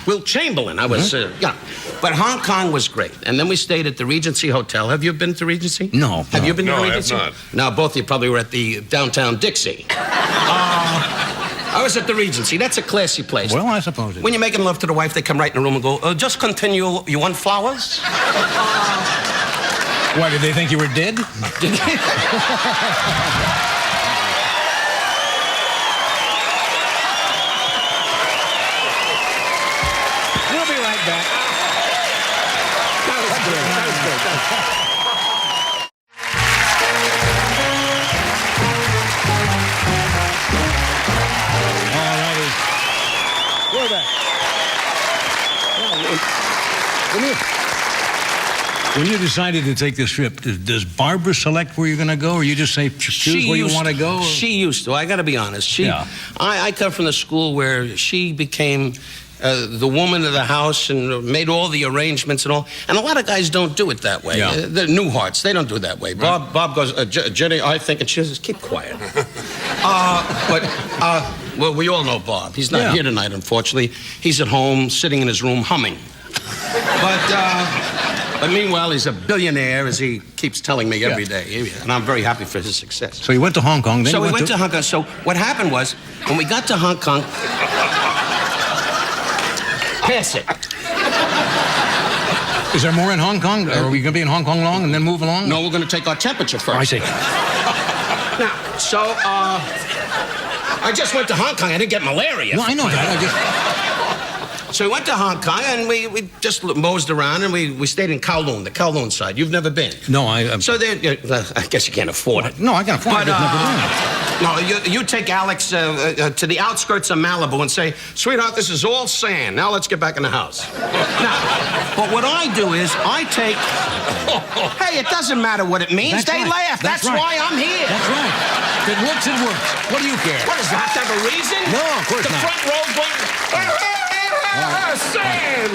Will Chamberlain. I was, yeah. But Hong Kong was great. And then we stayed at the Regency Hotel. Have you been to Regency? No. Have you been to Regency? I have not. No, both of you probably were at the downtown Dixie. I was at the Regency. That's a classy place. Well, I suppose it When you're making love to the wife, they come right in the room and go, just continue. You want flowers? Why, did they think you were dead? Did they? We'll be right back. That was good. That was good. All righty. We're back. When you decided to take this trip, does Barbara select where you're going to go, or you just say choose where you want to go? She used to. I got to be honest. Yeah. I come from the school where she became the woman of the house and made all the arrangements and all. And a lot of guys don't do it that way. Yeah. They're Newharts. They don't do it that way. Right. Bob goes, Jenny, I think, and she says, keep quiet. Well, we all know Bob. He's not here tonight, unfortunately. He's at home, sitting in his room, humming. But meanwhile, he's a billionaire, as he keeps telling me every day. And I'm very happy for his success. So you went to Hong Kong, then So we went to Hong Kong. So what happened was, when we got to Hong Kong... Pass it. Is there more in Hong Kong? Are we going to be in Hong Kong long and then move along? No, we're going to take our temperature first. I see. Now, so, I just went to Hong Kong. I didn't get malaria. No, I know that. So we went to Hong Kong, and we just mosed around, and we stayed in Kowloon, the Kowloon side. You've never been? No, So there, I guess you can't afford it. No, I can afford it. I've never done it. No, you take Alex to the outskirts of Malibu and say, sweetheart, this is all sand. Now let's get back in the house. Now, but what I do is I take... Hey, it doesn't matter what it means. They laugh. That's right. why I'm here. That's right. If it works, it works. What do you care? What, does that have to have a reason? No, of course the not. Front row going... Sand.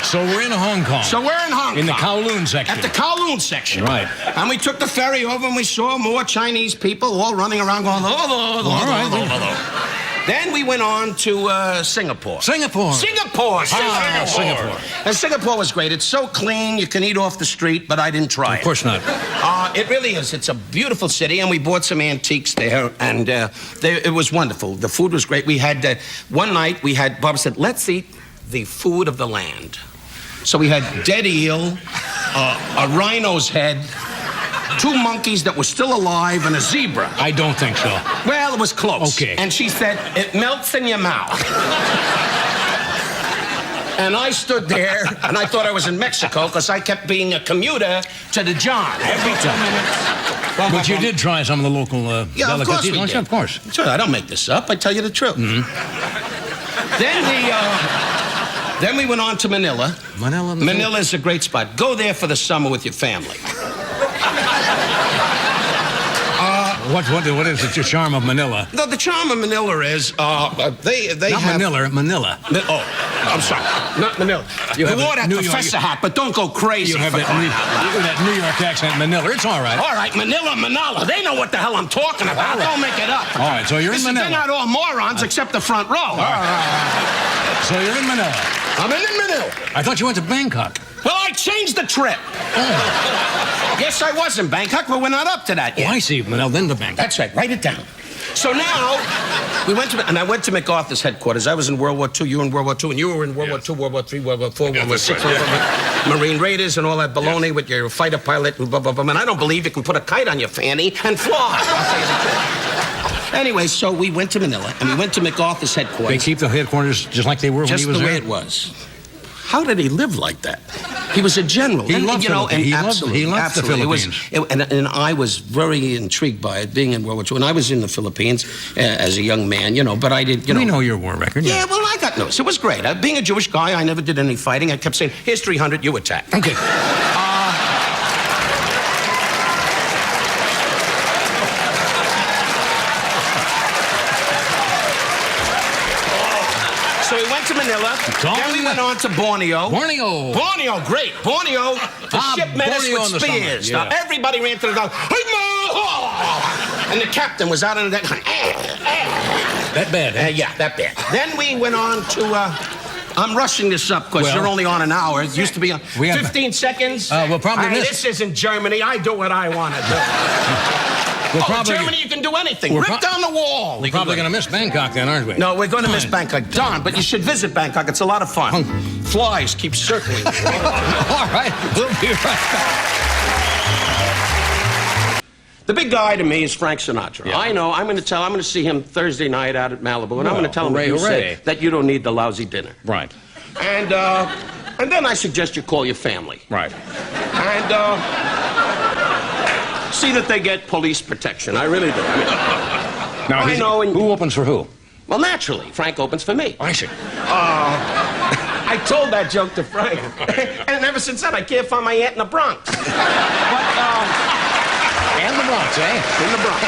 So we're in Hong Kong. So we're in Hong Kong. In the Kowloon section. At the Kowloon section. Right. And we took the ferry over, and we saw more Chinese people all running around going... All right. Then we went on to Singapore. Singapore. Singapore. Singapore. And Singapore was great. It's so clean, you can eat off the street, but I didn't try it. Of course not. It really is. It's a beautiful city, and we bought some antiques there, and it was wonderful. The food was great. We had, one night, Barbara said, let's eat the food of the land. So we had dead eel, a rhino's head, 2 monkeys that were still alive, and a zebra. I don't think so. Well, it was close. Okay. And she said, it melts in your mouth. And I stood there, and I thought I was in Mexico, because I kept being a commuter to the John every 2 minutes. But you did try some of the local Yeah, of course we delicacies. did. Of course. Sure, I don't make this up. I tell you the truth. Then we went on to Manila. Manila is a great spot. Go there for the summer with your family. What is the charm of Manila? The charm of Manila is they Not have... Manila. Oh. I'm sorry. Not Manila. You wore that professor hat, but don't go crazy. You have that New York accent, Manila. It's all right. All right, Manila. They know what the hell I'm talking about. Don't make it up. All right, so you're in Manila. They're not all morons except the front row. All right. So you're in Manila. I'm in Manila. I thought you went to Bangkok. Well, I changed the trip. Yes, I was in Bangkok, but we're not up to that yet. Oh, I see. Manila, then to Bangkok. That's right. Write it down. So now, I went to MacArthur's headquarters. I was in World War II, you were in World War II, and you were in World War II, World War III, World War IV, World War VI, Marine Raiders and all that baloney with your fighter pilot, and blah, blah, blah. And I don't believe you can put a kite on your fanny and fly. I'll tell you the truth. Anyway, so we went to Manila, and we went to MacArthur's headquarters. They keep the headquarters just like they were when he was there? Just the way it was. How did he live like that? He was a general. He loved the Philippines. And I was very intrigued by it, being in World War II. And I was in the Philippines as a young man, but I did, We know your war record. Yeah, well, I got noticed. It was great. Being a Jewish guy, I never did any fighting. I kept saying, here's 300, you attack. Okay. So we went to Manila, then we went on to Borneo. Borneo, great. Borneo, the ship met us with spears. Now, everybody ran to the dock. And the captain was out on the deck. That bad, eh? Yeah, that bad. Then we went on to... I'm rushing this up because you're only on an hour. It used to be on 15 seconds. We'll probably miss. This isn't Germany. I do what I want to do. Germany, you can do anything. Rip down the wall. We're probably going to miss Bangkok then, aren't we? No, we're going to miss Bangkok. Darn, but you should visit Bangkok. It's a lot of fun. Flies keep circling. All right, we'll be right back. The big guy to me is Frank Sinatra. Yeah. I know. I'm going to see him Thursday night out at Malibu, and I'm going to tell him that you don't need the lousy dinner. Right. And then I suggest you call your family. Right. And see that they get police protection. I really do. Now, who opens for who? Well, naturally, Frank opens for me. I see. I told that joke to Frank, and ever since then, I can't find my aunt in the Bronx. And the Bronx, eh? In the Bronx.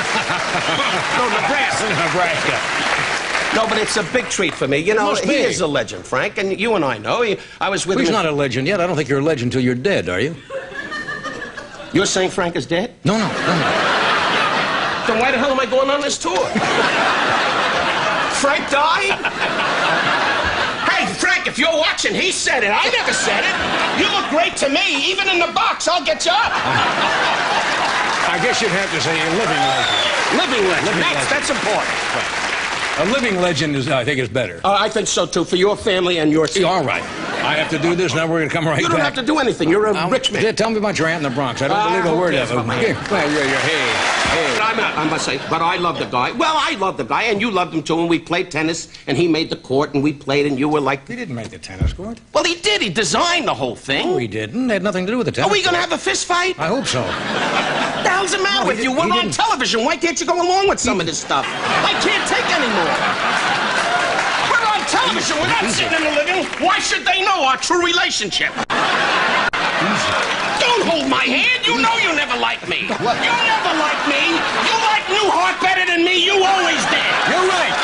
No, Nebraska. Nebraska. No, but it's a big treat for me. He is a legend, Frank, and you and I know. I was with him. He's not a legend yet. I don't think you're a legend until you're dead, are you? You're saying Frank is dead? No. Then why the hell am I going on this tour? Frank died? Hey, Frank, if you're watching, he said it. I never said it. You look great to me. Even in the box, I'll get you up. I guess you'd have to say a living legend. Living legend. That's important. Right. A living legend I think is better. I think so, too, for your family and your team. All right. I have to do this. Now we're going to come right back. You don't have to do anything. You're a rich man. Tell me about your aunt in the Bronx. I don't believe a word of it. Hey. I must say, but I love the guy. Well, I love the guy, and you loved him, too, and we played tennis, and he made the court, and we played, and you were like... He didn't make the tennis court. Well, he did. He designed the whole thing. No, he didn't. It had nothing to do with the tennis Are we going to have a fist fight? I hope so. What the hell's the matter with you? We're on television. Why can't you go along with some of this stuff? I can't take anymore. We're on television. We're not sitting in the living room. Why should they know our true relationship? Don't hold my hand. You know you never liked me. What? You never liked me. You like Newhart better than me. You always did. You're right.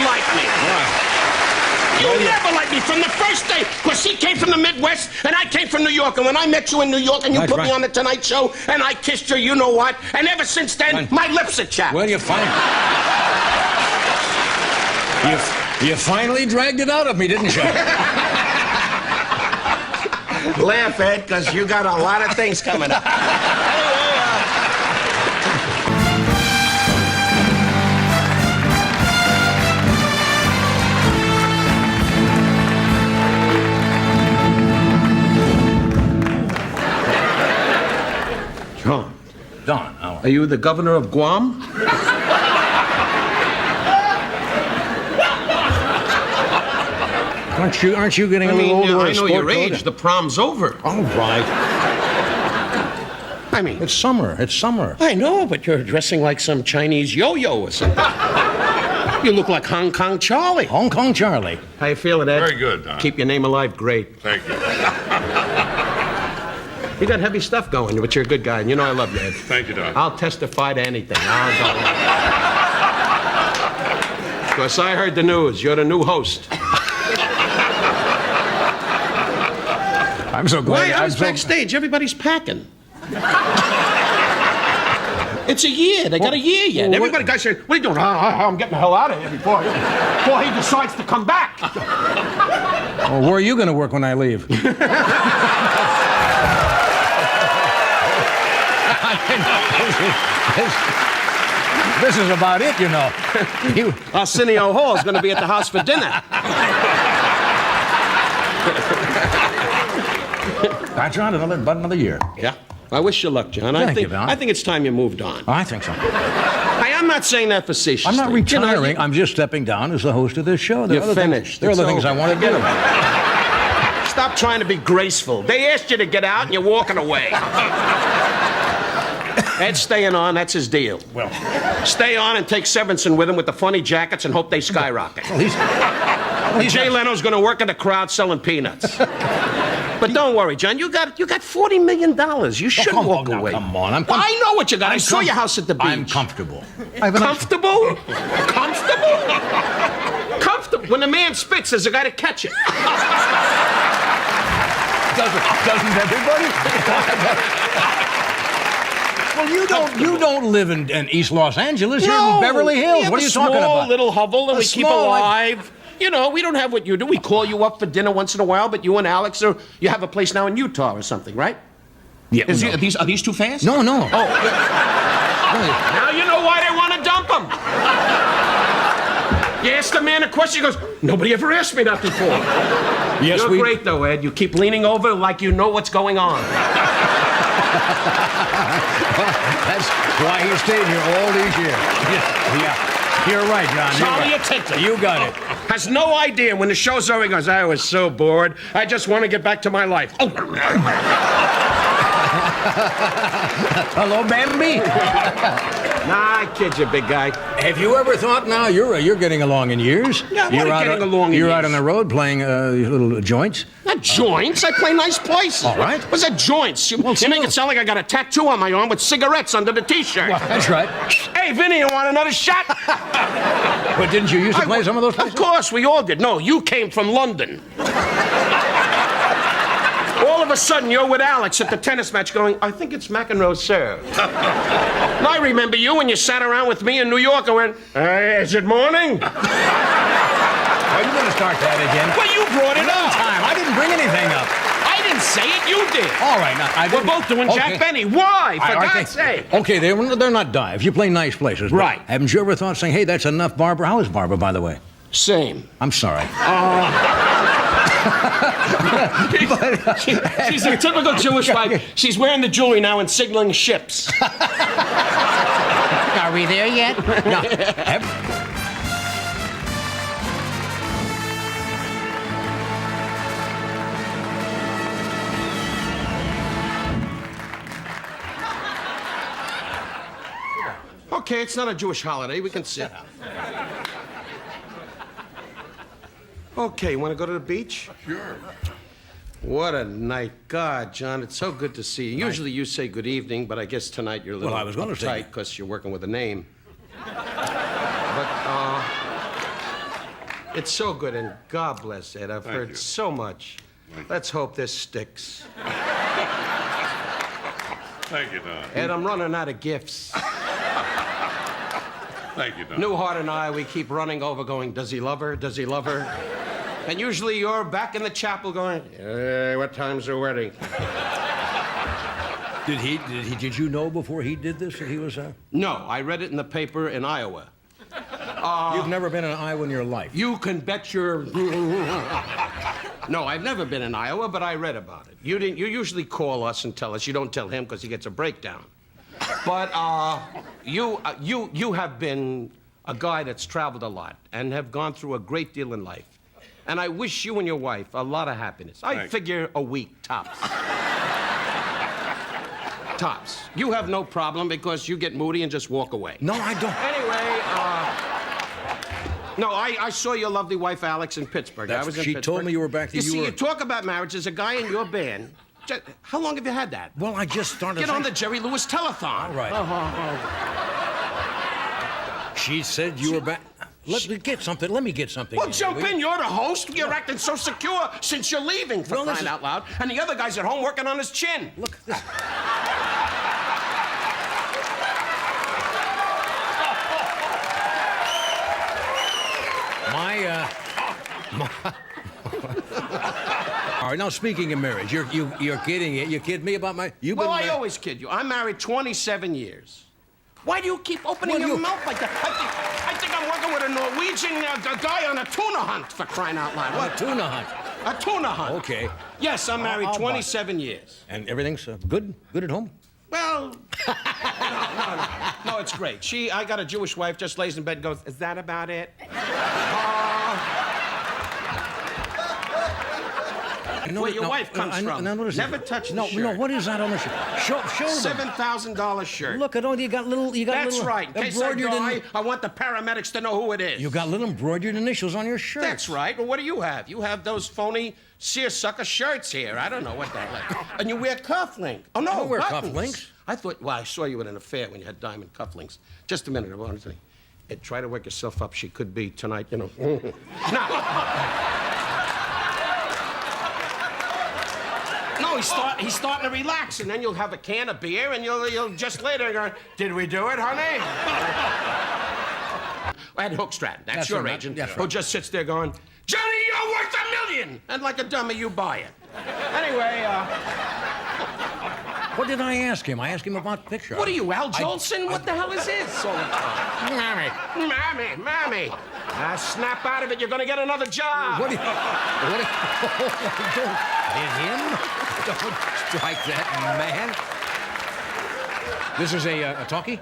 Don't like me. You never liked me from the first day, because he came from the Midwest, and I came from New York, and when I met you in New York, and you put me on the Tonight Show, and I kissed you, you know what? And ever since then, my lips are chapped. Well, you finally dragged it out of me, didn't you? Laugh, Ed, because you got a lot of things coming up. Don, are you the governor of Guam? Aren't you getting a little older? I know your age. The prom's over. All right. I mean... It's summer. I know, but you're dressing like some Chinese yo-yo or something. You look like Hong Kong Charlie. Hong Kong Charlie. How you feeling, Ed? Very good, Don. Keep your name alive. Great. Thank you. You got heavy stuff going, but you're a good guy, and you know I love you, Ed. Thank you, Don. I'll testify to anything. I'll go. because I heard the news. You're the new host. I'm so glad. Wait, I was backstage. Everybody's packing. It's a year. They got a year yet. Everybody, guys saying, what are you doing? I'm getting the hell out of here before he decides to come back. Well, where are you going to work when I leave? This is about it, you know. Arsenio Hall is going to be at the house for dinner. John, another year. Yeah. I wish you luck, John. Thank you, Don. I think it's time you moved on. I think so. I'm not saying that facetiously. I'm not retiring. You know, I'm just stepping down as the host of this show. You're finished. There are other things I want to do. Stop trying to be graceful. They asked you to get out, and you're walking away. Ed's staying on. That's his deal. Well, stay on and take Severson with him with the funny jackets and hope they skyrocket. Jay Leno's going to work in the crowd selling peanuts. But don't worry, John. You got $40 million. You should walk away. Come on, I know what you got. I saw your house at the beach. I'm comfortable. Comfortable? Comfortable? Comfortable. When the man spits, there's a guy to catch it. Doesn't everybody? Well, you don't live in East Los Angeles. You're in Beverly Hills. What are you talking about? Small little hovel that we keep alive. You know, we don't have what you do. We call you up for dinner once in a while, but you and Alex, you have a place now in Utah or something, right? Yeah. Are these too fast? No. Oh. Now you know why they want to dump them. You ask the man a question, he goes, nobody ever asked me that before. Yes, You're great, though, Ed. You keep leaning over like you know what's going on. That's why he stayed here all these years. Yeah. You're right, John. Charlie attention. You got it. Has no idea when the show's over. He goes, I was so bored. I just want to get back to my life. Oh. Hello, Bambi. Nah, I kid you, big guy. Have you ever thought now you're getting along in years? Yeah, you're out on the road playing little joints? Not joints. I play nice places. All right. What's that joints? You make it sound like I got a tattoo on my arm with cigarettes under the T-shirt. Well, that's right. Hey, Vinny, you want another shot? But didn't you used to play some of those places? Of course, we all did. No, you came from London. All of a sudden, you're with Alex at the tennis match going, I think it's McEnroe's serve. And I remember you when you sat around with me in New York and went, is it morning? Are you going to start that again? Well, you brought it up. I didn't bring anything up. I didn't say it, you did. All right, now, we're both doing Jack Benny. Why? For God's sake. Okay, they're not dives. You play nice places. Right. Haven't you ever thought saying, hey, that's enough, Barbara? How is Barbara, by the way? Same. I'm sorry. She's a typical Jewish wife. She's wearing the jewelry now and signaling ships. Are we there yet? No. Okay, it's not a Jewish holiday. We can sit. Okay, want to go to the beach? Sure. What a night. God, John, it's so good to see you. Usually you say good evening, but I guess tonight you're a little uptight because you're working with a name. But it's so good, and God bless Ed. I've heard so much. Let's hope this sticks. Thank you, Don. Ed, I'm running out of gifts. Thank you, Don. Newhart and I, we keep running over going, does he love her? Does he love her? And usually you're back in the chapel going, hey, what time's the wedding? Did you know before he did this that he was No, I read it in the paper in Iowa. You've never been in Iowa in your life. You can bet your... No, I've never been in Iowa, but I read about it. You usually call us and tell us. You don't tell him because he gets a breakdown. But you have been a guy that's traveled a lot and have gone through a great deal in life. And I wish you and your wife a lot of happiness. I figure a week, tops. Tops. You have no problem because you get moody and just walk away. No, I don't. Anyway, no, I saw your lovely wife, Alex, in Pittsburgh. I was in She Pittsburgh. told me you were back there. You talk about marriage. There's a guy in your band. How long have you had that? Well, I just started. Get on the Jerry Lewis telethon. All right. She said you were back. Let me get something. Let me get something. Well, jump in. You're the host. You're acting so secure since you're leaving, for crying out loud. And the other guy's at home working on his chin. Look at this. All right, now speaking of marriage, you're kidding. You kid me about my... Well, I always kid you. I'm married 27 years. Why do you keep opening your mouth like that? I think I'm working with a Norwegian guy on a tuna hunt, for crying out loud. What? A tuna hunt? A tuna hunt. Okay. Yes, I'm married 27 years. And everything's good? Good at home? Well, no, it's great. I got a Jewish wife, just lays in bed and goes, is that about it? Where your wife comes from. Never touched the shirt. No, what is that on the shirt? Show them. $7,000 shirt. Look, you got little That's right. In case I die, I want the paramedics to know who it is. You got little embroidered initials on your shirt. That's right. Well, what do you have? You have those phony seersucker shirts here. I don't know what the hell. And you wear cufflinks. Oh, no, I don't wear buttons. cufflinks. I thought, well, I saw you at an affair when you had diamond cufflinks. Just a minute, I wanted to say, try to work yourself up. She could be tonight, you know. No, he's starting to relax, and then you'll have a can of beer, and you'll just later go, did we do it, honey? Ed Hookstratton, that's your agent, who just sits there going, Johnny, you're worth $1 million! And like a dummy, you buy it. Anyway, What did I ask him? I asked him about the picture. What are you, Al Jolson? What the hell is this all the time? Mammy. Snap out of it. You're going to get another job. Don't hit him. Don't strike that man. This is a talkie?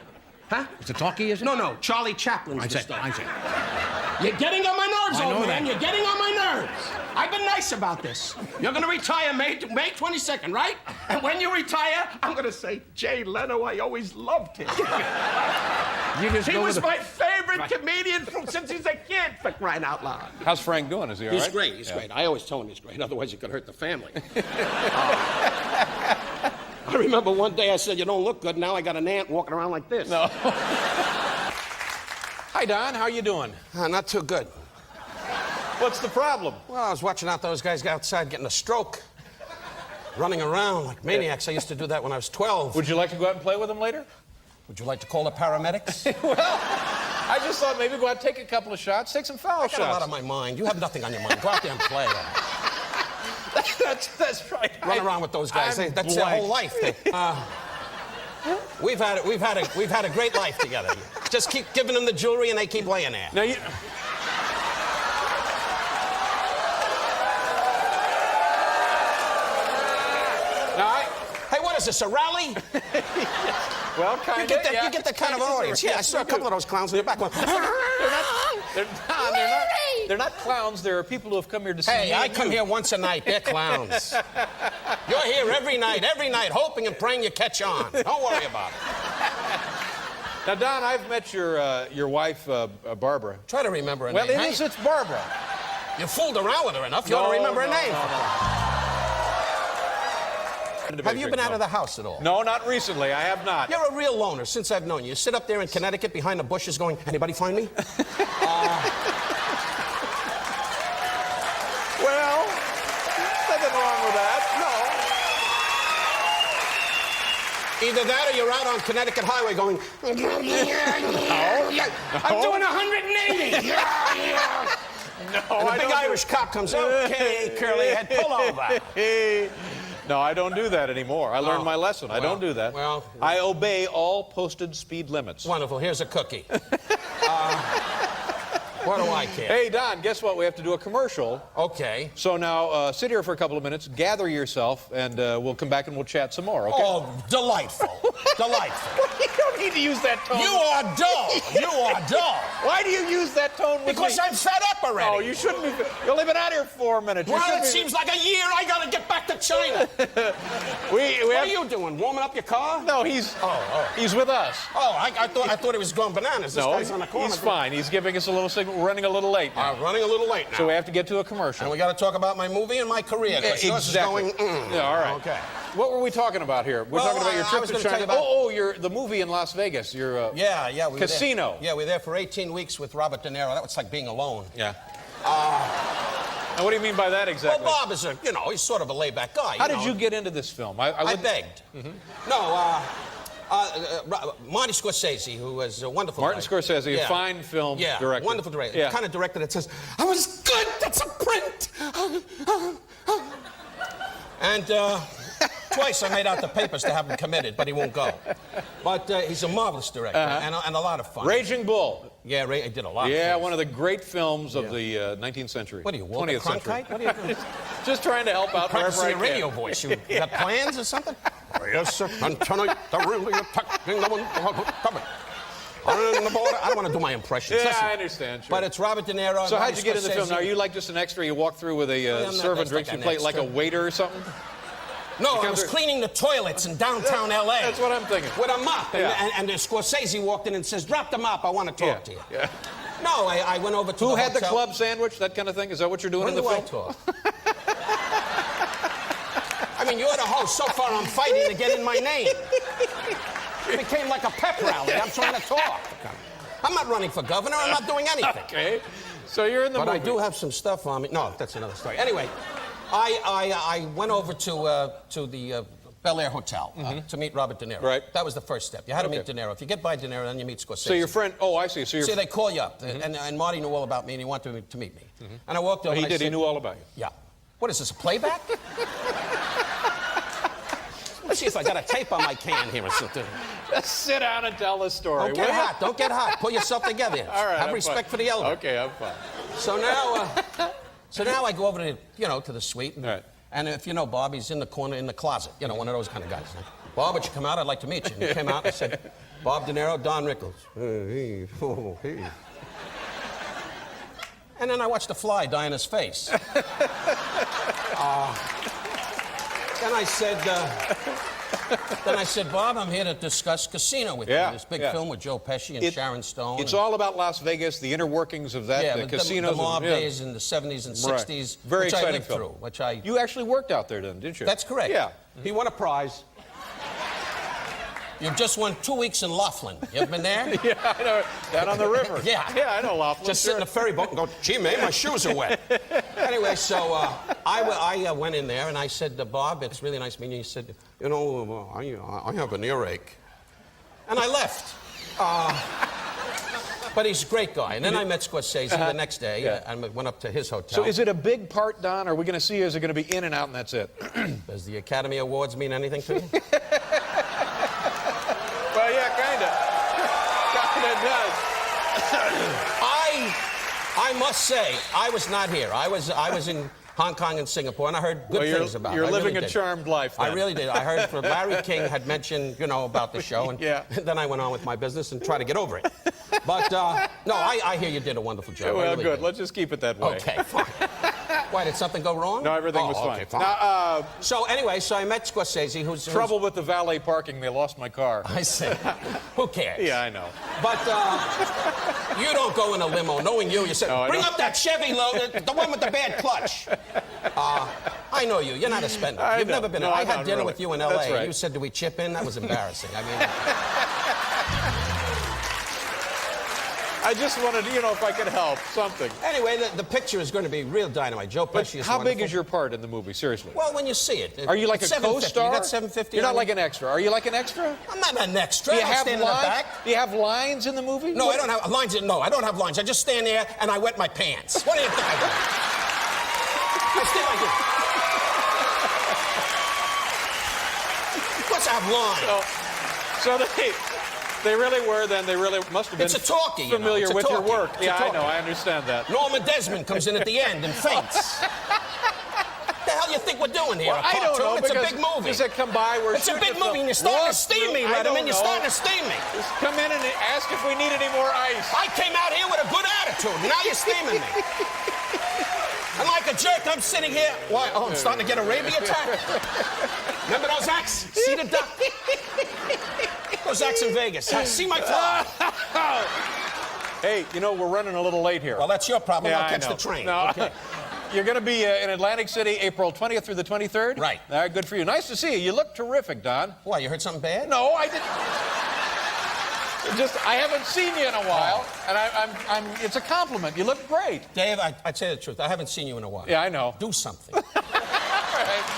Huh? It's a talkie, is it? No. Charlie Chaplin's the stuff. I say. You're getting on my nerves, old man. That. You're getting on my nerves. I've been nice about this. You're going to retire May 22nd, right? And when you retire, I'm going to say, Jay Leno, I always loved him. He was my favorite comedian since he's a kid, for crying out loud. How's Frank doing? Is he all right? He's great. He's great. I always tell him he's great. Otherwise, he could hurt the family. I remember one day I said, you don't look good. Now I got an ant walking around like this. No. Hi, Don. How you doing? Not too good. What's the problem? Well, I was watching out those guys outside getting a stroke. Running around like maniacs. I used to do that when I was 12. Would you like to go out and play with them later? Would you like to call the paramedics? Well, I just thought maybe go out, take a couple of shots, take some foul shots. I got a lot on my mind. You have nothing on your mind. Go out there and play. That's right. Run around with those guys. That's their whole life. We've had a great life together. Just keep giving them the jewelry and they keep laying there. Now Hey, what is this, a rally? Well, kind of. You get that kind of an audience. Yeah, I saw a couple of those clowns in the back going, They're not clowns. There are people who have come here to see Hey, you. I come here once a night. They're clowns. You're here every night, hoping and praying you catch on. Don't worry about it. Now, Don, I've met your wife, Barbara. Try to remember her name. Well, it's Barbara. You fooled around with her enough. You ought to remember her name. Have you been out of the house at all? No, not recently. I have not. You're a real loner since I've known you. You sit up there in Connecticut behind the bushes going, anybody find me? Well, nothing wrong with that. No. Either that or you're out on Connecticut Highway going, I'm doing 180. No, and the big Irish cop comes, okay, curly head, pull over. No, I don't do that anymore. I learned my lesson. I don't do that. Well, I obey all posted speed limits. Wonderful. Here's a cookie. What do I care? Hey, Don, guess what? We have to do a commercial. Okay. So now, sit here for a couple of minutes, gather yourself, and we'll come back and we'll chat some more, okay? Oh, delightful. Delightful. You don't need to use that tone. You are dull. You are dull. Why do you use that tone with Because me? I'm fed up already. Oh, you shouldn't be. You've only been out here 4 minutes. Well, it seems like a year. I gotta get back to China. What are you doing? Warming up your car? No, he's with us. Oh, I thought he was going bananas. This guy's on the corner. He's fine. He's giving us a little signal. We're running a little late now. Running a little late now. So we have to get to a commercial. And we got to talk about my movie and my career. 'Cause yours is going, Yeah, all right. Okay. What were we talking about here? We're talking about your I trip was to gonna China. tell you about- The movie in Las Vegas. Your Yeah, we were Casino. there. Yeah, we were there for 18 weeks with Robert De Niro. That was like being alone. Yeah. And what do you mean by that exactly? Well, Bob is he's sort of a laid-back guy. How did you get into this film? I begged. No, Marty Scorsese, who was a wonderful Martin director. Scorsese, a fine film director. Wonderful director. Yeah. The kind of director that says, I was good, that's a print. And twice I made out the papers to have him committed, but he won't go. But he's a marvelous director and a lot of fun. Raging Bull. Yeah, I did a lot of Yeah, things. one of the great films of the 19th century. What are you, Walter 20th century. Cronkite? What are you doing? Just trying to help out wherever I Practicing can. a radio voice. You got plans or something? Yes, sir. And tonight, they're really attacking the one coming. On the border. I don't want to do my impressions. Yeah, Listen, I understand. Sure. but it's Robert De Niro. So and how'd you get in the Marty film? Now, are Scorsese. you like just an extra? You walk through with a I'm not servant just drinks. like You an play like a extra. waiter or something? No, I come was through- cleaning the toilets in downtown L.A. That's what I'm thinking. With a mop. Yeah. And Scorsese walked in and says, drop the mop, I want to talk to you. Yeah. No, I went over to Who the had the hotel. club sandwich? That kind of thing? Is that what you're doing When in the do I film? talk? I mean, you're the host. So far, I'm fighting to get in my name. It became like a pep rally. I'm trying to talk. I'm not running for governor. I'm not doing anything. Okay. So you're in the But movie. I do have some stuff on me. No, that's another story. Anyway, I went over to the Bel Air Hotel to meet Robert De Niro. Right. That was the first step. You had to Okay. meet De Niro. If you get by De Niro, then you meet Scorsese. So your friend. Oh, I see. So See, they call you up, and Marty knew all about me, and he wanted to meet me. And I walked over. He and I did. He said, knew all about you. Yeah. What is this, a playback? Let's see if I got a tape on my can here or something. Just sit down and tell the story. Don't get hot. Don't get hot. Pull yourself together. All right. Have I'm respect fine. for the elder. Okay, I'm fine. So now I go over to to the suite. And, Right. and if you know Bob, he's in the corner in the closet. You know, one of those kind of guys. Bob, would you come out? I'd like to meet you. And he came out and said, Bob De Niro, Don Rickles. Hey. And then I watched a fly die in his face. Then I said, Bob, I'm here to discuss Casino with you. This big film with Joe Pesci and Sharon Stone. It's all about Las Vegas, the inner workings of that, the casinos, the mob and, days in the 70s and 60s, Very which exciting I lived film. through. Which I You actually worked out there then, didn't you? That's correct. Yeah. He won a prize. You've just won 2 weeks in Laughlin. You ever been there? Yeah, I know. Down on the river. Yeah. Yeah, I know Laughlin. Just sit in a ferry boat and go, gee, man, my shoes are wet. Anyway, so I went in there and I said, Bob, it's really nice meeting you. He said, I have an earache. And I left. But he's a great guy. And then I met Scorsese the next day and went up to his hotel. So is it a big part, Don? Are we going to see you? Is it going to be in and out and that's it? Does the Academy Awards mean anything to you? Well, yeah, kind of. Kind of does. I must say, I was not here. I was in Hong Kong and Singapore, and I heard good things about it. You're I living really a did. charmed life, then. I really did. I heard that Larry King had mentioned, about the show, and Yeah. then I went on with my business and tried to get over it. But, no, I hear you did a wonderful job. I Well, really good. did. Let's just keep it that way. Okay, fine. Why, did something go wrong? No, everything was fine. Okay, fine. Now, So anyway, I met Scorsese, who's... trouble with the valet parking. They lost my car. I said, who cares? Yeah, I know. But you don't go in a limo. Knowing you said, No, I bring don't. up that Chevy, the one with the bad clutch. I know you. You're not a spender. I You've know. never been. No, I I'm had not dinner really. with you in L.A. That's right. You said, do we chip in? That was embarrassing. I mean... I just wanted to, if I could help, something. Anyway, the picture is going to And like a jerk, I'm sitting here. Why? Oh, I'm starting to get a rabia attack. Remember those acts? See the duck? Those acts in Vegas. See my fly. Hey, we're running a little late here. Well, that's your problem. Yeah, I'll catch I know. the train. No. Okay. You're going to be in Atlantic City April 20th through the 23rd? Right. All right, good for you. Nice to see you. You look terrific, Don. Why, you heard something bad? No, I didn't. I haven't seen you in a while, and it's a compliment. You look great. Dave, I'd say the truth. I haven't seen you in a while. Yeah, I know. Do something.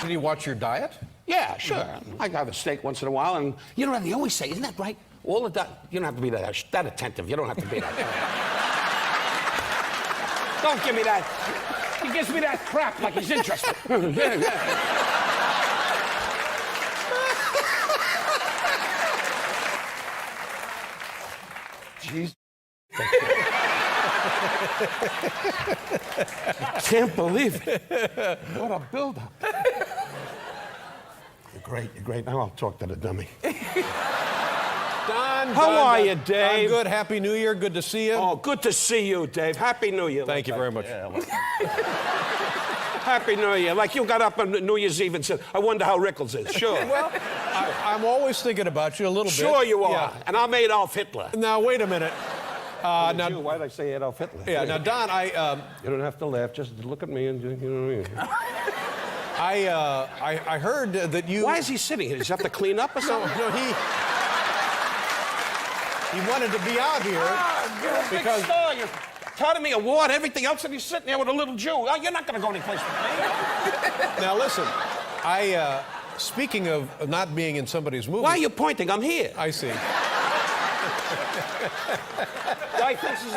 Do you watch your diet? Yeah, sure. I have a steak once in a while, and you know what they always say, isn't that right? All the you don't have to be that attentive. You don't have to be that. Don't give me that. He gives me that crap like he's interested. Jeez. Can't believe it. What a build-up. You're great, you're great. Now I'll talk to the dummy. Don, How are you, Dave? I'm good. Happy New Year. Good to see you. Oh, good to see you, Dave. Happy New Year. Thank you very much. Happy New Year. Like you got up on New Year's Eve and said, I wonder how Rickles is. Sure. Well, I'm always thinking about you a little bit. Sure you are. Yeah. And I'm Adolf Hitler. Now, wait a minute. Why did I say Adolf Hitler? Yeah, now, Don, You don't have to laugh. Just look at me and you know what I heard that you... Why is he sitting here? Does he have to clean up or something? No, he wanted to be out here because... You're Academy Award, everything else, and he's sitting there with a little Jew. Oh, you're not going to go anyplace with me. Now, listen, speaking of not being in somebody's movie... Why are you pointing? I'm here. I see. Guy thinks he's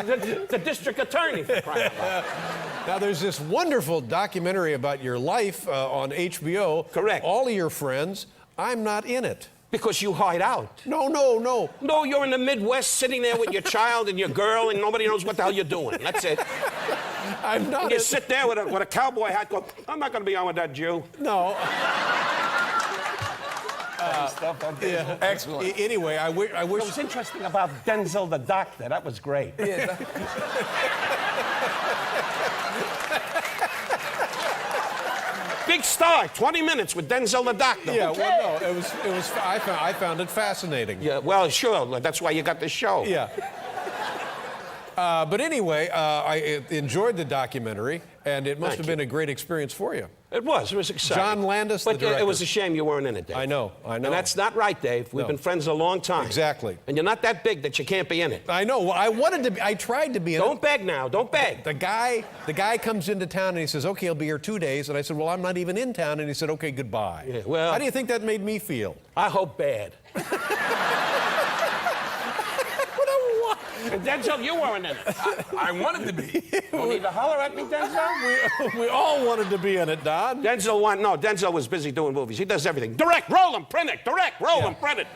the district attorney for crying out loud. Now, there's this wonderful documentary about your life on HBO. Correct. All of your friends. I'm not in it. Because you hide out. No. No, you're in the Midwest sitting there with your child and your girl and nobody knows what the hell you're doing. That's it. I'm not. And you sit there with a cowboy hat going, I'm not going to be on with that Jew. No. Yeah. Excellent. Anyway, I wish... What was interesting about Denzel the Doctor, that was great. Yeah, Big star, 20 minutes with Denzel the Doctor. Yeah, well, no, it was. I found it fascinating. Yeah, well, sure. That's why you got the show. Yeah. But anyway, I enjoyed the documentary, and it must have been a great experience for you. It was exciting. John Landis, the director. It was a shame you weren't in it, Dave. I know. And that's not right, Dave. We've been friends a long time. Exactly. And you're not that big that you can't be in it. I know. Well, I tried to be in it. Don't beg now. Don't beg. The guy comes into town and he says, okay, I'll be here 2 days. And I said, well, I'm not even in town. And he said, okay, goodbye. Yeah, well... How do you think that made me feel? I hope bad. And Denzel, you weren't in it. I wanted to be. Don't need to holler at me, Denzel. We all wanted to be in it, Don. Denzel was busy doing movies. He does everything. Direct, roll them, print it. Direct, roll them, print it.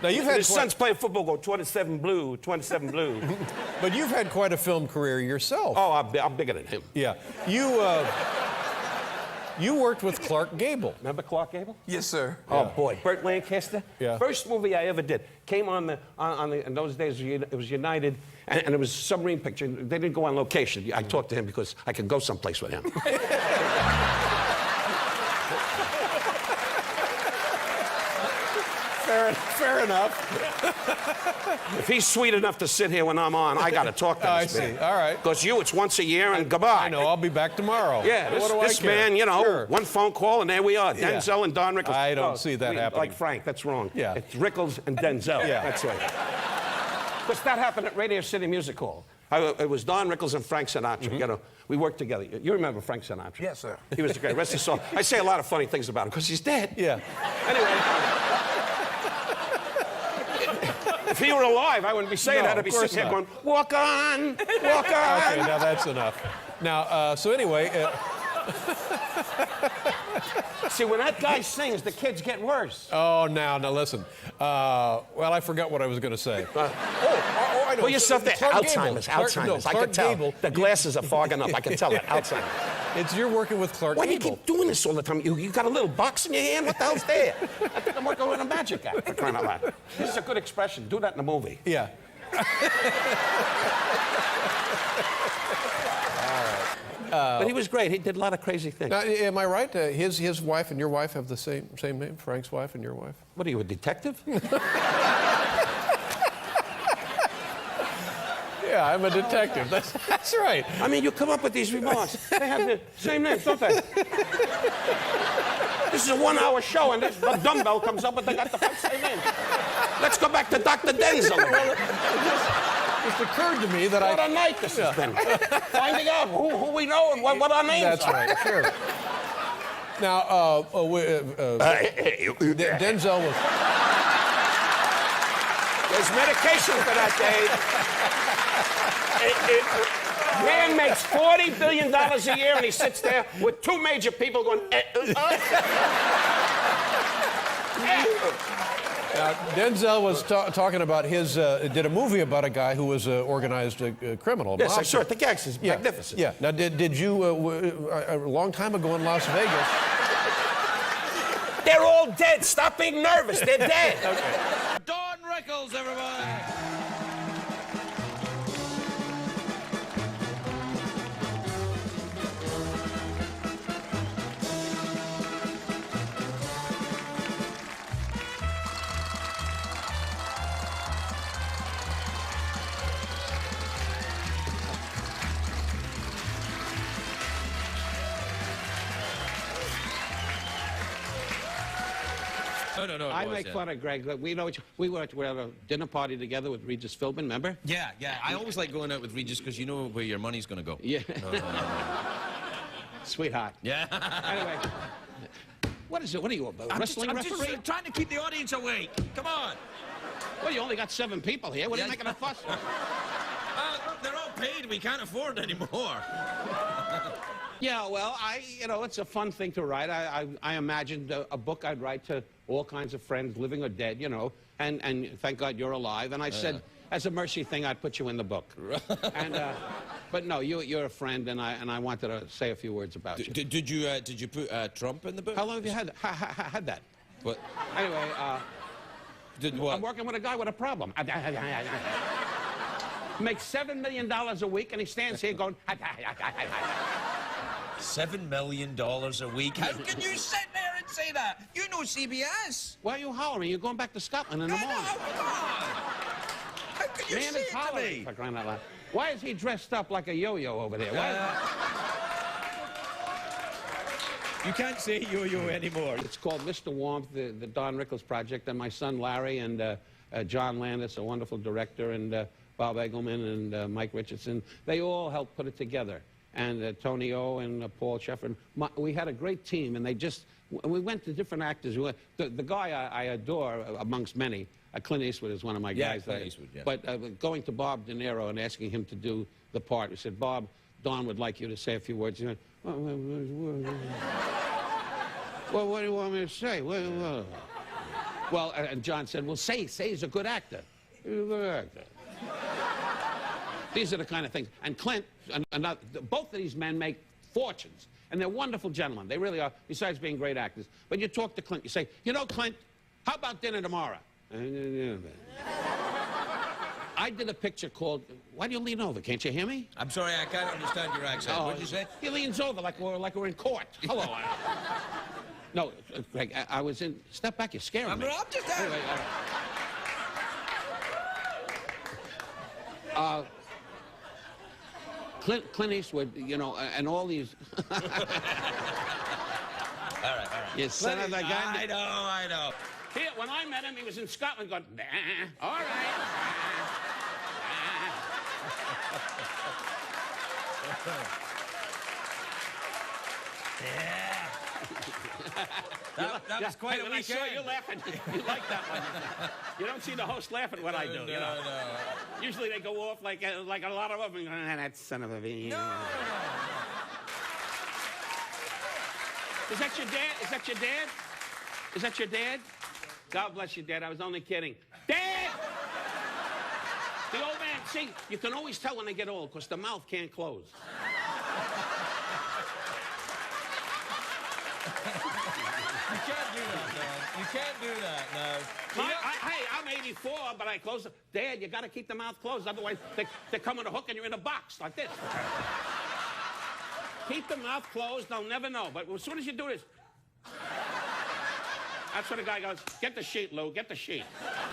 Now, you've and had his son's playing football, go 27 blue, 27 blue. But you've had quite a film career yourself. Oh, I'm bigger than him. Yeah. You worked with Clark Gable. Remember Clark Gable? Yes, sir. Oh, boy. Burt Lancaster? Yeah. First movie I ever did. Came in those days, it was United, and it was a submarine picture. They didn't go on location. I talked to him because I could go someplace with him. Fair enough. If he's sweet enough to sit here when I'm on, I got to talk to this man. I see. All right. Because it's once a year and goodbye. I know. I'll be back tomorrow. Yeah, this man, Sure. one phone call and there we are. Yeah. Denzel and Don Rickles. I don't see that happening. Like Frank, that's wrong. Yeah. It's Rickles and Denzel. Yeah. That's right. Because that happened at Radio City Music Hall. It was Don Rickles and Frank Sinatra. Mm-hmm. You know, we worked together. You remember Frank Sinatra? Yes, sir. He was the great. Rest his soul. I say a lot of funny things about him because he's dead. Yeah. Anyway. If he were alive, I wouldn't be saying that. I'd be sitting here going, walk on, walk on. Okay, now that's enough. Now, so anyway... See, when that guy sings, the kids get worse. Oh, now listen. Well, I forgot what I was going to say. I know. Put yourself there. Alzheimer's. I can tell. Gable. The glasses are fogging up. I can tell it. Alzheimer's. You're working with Clark Why do you Gable. keep doing this all the time? You got a little box in your hand? What the hell's there? I think I'm working with a magic guy, for crying out loud. This is a good expression. Do that in a movie. Yeah. But he was great. He did a lot of crazy things. Now, am I right? His wife and your wife have the same name? Frank's wife and your wife? What are you, a detective? Yeah, I'm a detective. That's right. I mean, you come up with these remarks. They have the same names, don't they? This is a 1-hour show, and the dumbbell comes up, but they got the same name. Let's go back to Dr. Denzel. It occurred to me that What a night this has been. Finding out who we know and what our names That's are. right, sure. Now, Denzel was... There's medication for that, Dave. Man makes $40 billion a year, and he sits there with two major people going... Denzel was talking about his... did a movie about a guy who was an organized criminal. Yes, I saw it. The gangster's magnificent. Yeah. Now, did you... a long time ago in Las Vegas... They're all dead. Stop being nervous. They're dead. Okay. Don Rickles, everybody. No, I make fun of Greg. We were at a dinner party together with Regis Philbin, remember? Yeah. I always like going out with Regis because you know where your money's going to go. Yeah. Sweetheart. Yeah. Anyway, what is it? What are you, a wrestling referee? Just trying to keep the audience awake. Come on. Well, you only got 7 people here. What are you making a fuss for? They're all paid. We can't afford it anymore. Yeah, well, it's a fun thing to write. I imagined a book I'd write to all kinds of friends, living or dead, and thank God you're alive. And I said, as a mercy thing, I'd put you in the book. But no, you're a friend, and I wanted to say a few words about you. Did you put Trump in the book? How long have you had that? What? Anyway, what? I'm working with a guy with a problem. Makes $7 million a week, and he stands here going... $7 million a week? How can you sit there and say that? You know CBS. Why are you hollering? You're going back to Scotland in the morning. How can you Man say is it to hollering, me? for crying out loud. Why is he dressed up like a yo-yo over there? You can't say yo-yo anymore. It's called Mr. Warmth, the Don Rickles project, and my son Larry and John Landis, a wonderful director, and Bob Eggleman and Mike Richardson, they all helped put it together. And Tony O and Paul Sheffer. We had a great team, and we went to different actors. The guy I adore, amongst many, Clint Eastwood is one of my guys. Clint Eastwood, yeah. But going to Bob De Niro and asking him to do the part, we said, Bob, Don would like you to say a few words. He went, well, what do you want me to say? Well, and John said, well, say he's a good actor. He's a good actor. These are the kind of things. And Clint, both of these men make fortunes. And they're wonderful gentlemen. They really are, besides being great actors. But you talk to Clint, you say, you know, Clint, how about dinner tomorrow? I did a picture called, why do you lean over? Can't you hear me? I'm sorry, I can't understand your accent. What did you say? He leans over like we're in court. Hello. No, Greg, I was in, step back, you're scaring me. I'm just Anyway, Clint Eastwood, and all these... All right. You son of a gun. I know. Here, when I met him, he was in Scotland going, all right. Yeah. That was quite a When I saw you laughing, you like that one. You don't see the host laughing when I do, No. Usually they go off like a lot of them. That son of a... No. Is that your dad? Is that your dad? Is that your dad? God bless you, Dad. I was only kidding. Dad! The old man, see, you can always tell when they get old because the mouth can't close. You can't do that, man. You can't do that, no. Hey, I'm 84, but I close it. Dad, you got to keep the mouth closed. Otherwise, they come with a hook and you're in a box like this. Keep the mouth closed. They'll never know. But as soon as you do this... That's what a guy goes, get the sheet, Lou, get the sheet.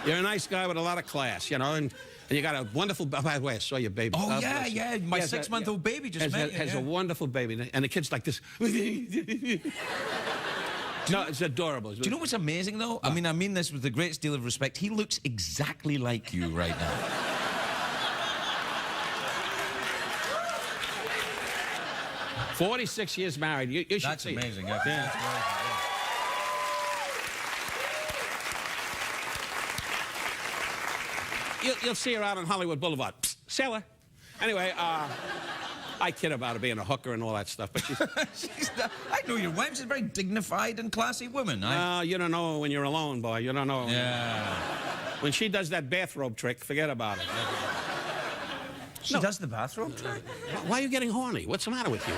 You're a nice guy with a lot of class, you know, and you got a wonderful, by the way, I saw your baby. Oh, yeah. My 6-month-old baby just has a wonderful baby, and the kid's like this. No, it's adorable. Do you know what's amazing, though? I mean this with the greatest deal of respect. He looks exactly like you right now. 46 years married. You should That's see it. amazing. Yeah. That's amazing. You'll see her out on Hollywood Boulevard. Psst, sailor. Anyway, I kid about her being a hooker and all that stuff, but she's... I know your wife. She's a very dignified and classy woman. You don't know when you're alone, boy. You don't know. Yeah. When she does that bathrobe trick, forget about it. She does the bathrobe trick? Why are you getting horny? What's the matter with you?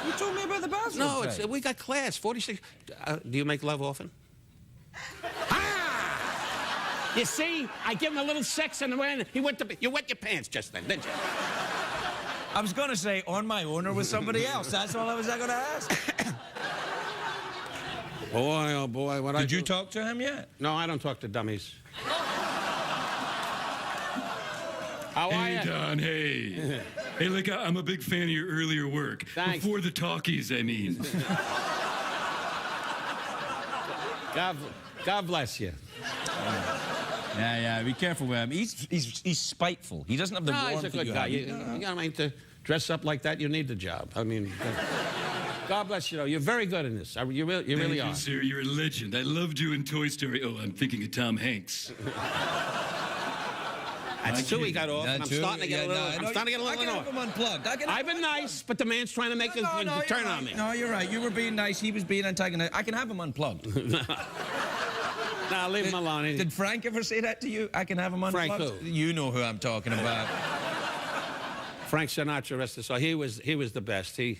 You told me about the bathrobe trick. No, we got class. 46. Do you make love often? You see, I give him a little sex and when you wet your pants just then, didn't you? I was going to say on my own or with somebody else. That's all I was going to ask. Boy, oh boy, what Did you talk to him yet? No, I don't talk to dummies. How are you? Hey, Don, hey. Hey, look, I'm a big fan of your earlier work. Thanks. Before the talkies, I mean. God bless you. Yeah, be careful with him. He's spiteful. He doesn't have the warmth He's a good that guy. you You have. know, I mean, to dress up like that, you need the job. I mean, God bless you, though. You're very good in this. You really Thank are. you, sir. You're a legend. I loved you in Toy Story. Oh, I'm thinking of Tom Hanks. That's two he got off. And I'm That's starting to get a little. I'm starting to get a I little can have him annoyed. unplugged. I've been nice, but the man's trying to make a turn on me. No, you're right. You were being nice. He was being antagonistic. I can have him unplugged. Nah, leave him alone. Did Frank ever say that to you? I can have him unplugged? Frank who? You know who I'm talking about. Frank Sinatra, rest his soul. He was the best. You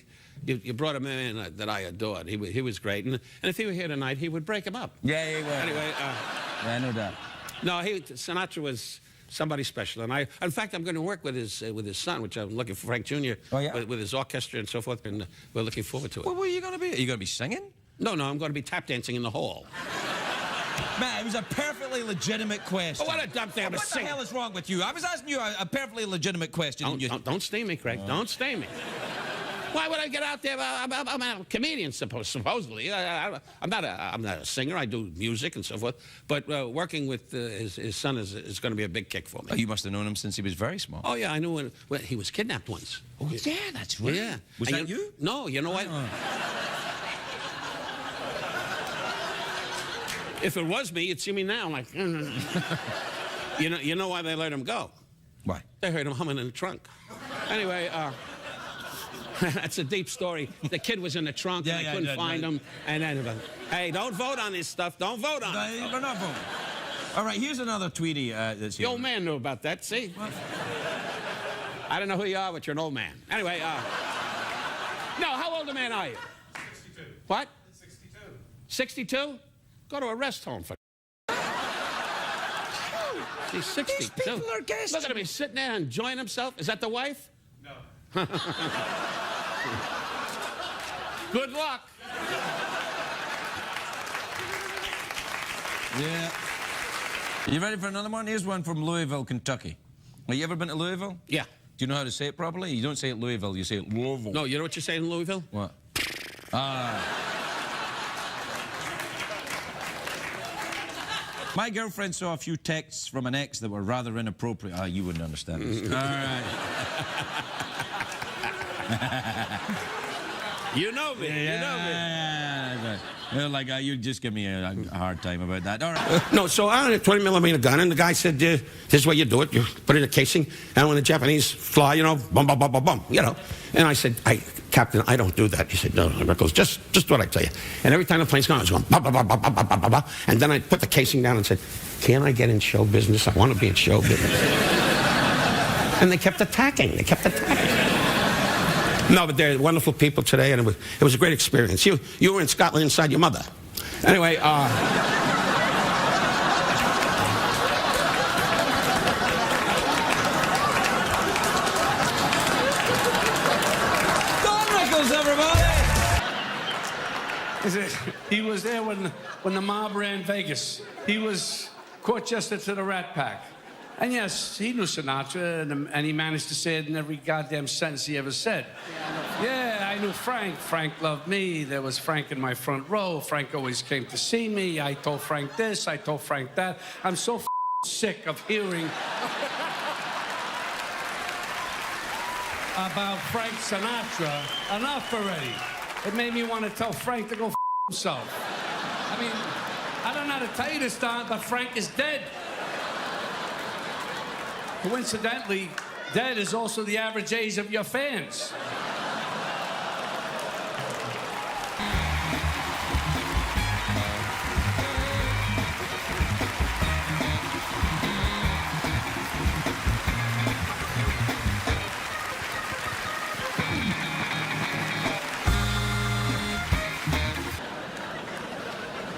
brought him in that I adored. He was great. And if he were here tonight, he would break him up. Yeah, he was. Anyway, yeah, no doubt. no, Sinatra was somebody special. And in fact, I'm going to work with his son, which I'm looking for Frank Jr. Oh, yeah? with his orchestra and so forth. And we're looking forward to it. What were you going to be? Are you going to be singing? No, I'm going to be tap dancing in the hall. Man, it was a perfectly legitimate question. Oh, what a dumb thing. What the hell is wrong with you? I was asking you a perfectly legitimate question. Don't sting me, Craig. Don't sting me. Why would I get out there? I'm a comedian, supposedly. I'm not a singer. I do music and so forth. But working with his son is going to be a big kick for me. Oh, you must have known him since he was very small. Oh, yeah, I knew when he was kidnapped once. Oh, yeah, that's right. Yeah. Was And that you? No, you know what? If it was me, you'd see me now. Like, you know why they let him go? Why? They heard him humming in the trunk. Anyway, that's a deep story. The kid was in the trunk, and I couldn't find him. And then, hey, don't vote on this stuff. Don't vote on it. We're not voting. All right, here's another Tweety that's here. The old man knew about that, see? What? I don't know who you are, but you're an old man. Anyway, no, how old a man are you? 62. What? 62. 62? Go to a rest home for... He's 62. These people are guests. Look at him, he's sitting there enjoying himself. Is that the wife? No. Good luck. Yeah. You ready for another one? Here's one from Louisville, Kentucky. Have you ever been to Louisville? Yeah. Do you know how to say it properly? You don't say it Louisville, you say it Louisville. No, you know what you say in Louisville? What? My girlfriend saw a few texts from an ex that were rather inappropriate. Ah, you wouldn't understand this. All right. You know me. You know me. Yeah. Well, like, you just give me a hard time about that. All right. No, so I had a 20 millimeter gun, and the guy said, this is what you do it. You put it in a casing, and when the Japanese fly, you know, bum, bum, bum, bum, bum, you know. And I said, Captain, I don't do that. He said, no, Rickles, just what I tell you. And every time the plane's gone, I was going, bum, bum, bum, bum, bum, bum, bum, bum. And then I put the casing down and said, can I get in show business? I want to be in show business. And they kept attacking. No, but they're wonderful people today, and it was a great experience. You were in Scotland inside your mother. Anyway, Don Rickles, everybody! He was there when the mob ran Vegas. He was court jester to the Rat Pack. And yes, he knew Sinatra, and he managed to say it in every goddamn sentence he ever said. Yeah, I knew Frank. Frank loved me. There was Frank in my front row. Frank always came to see me. I told Frank this, I told Frank that. I'm so sick of hearing about Frank Sinatra. Enough already. It made me want to tell Frank to go himself. I mean, I don't know how to tell you this, Don, but Frank is dead. Coincidentally, dead is also the average age of your fans.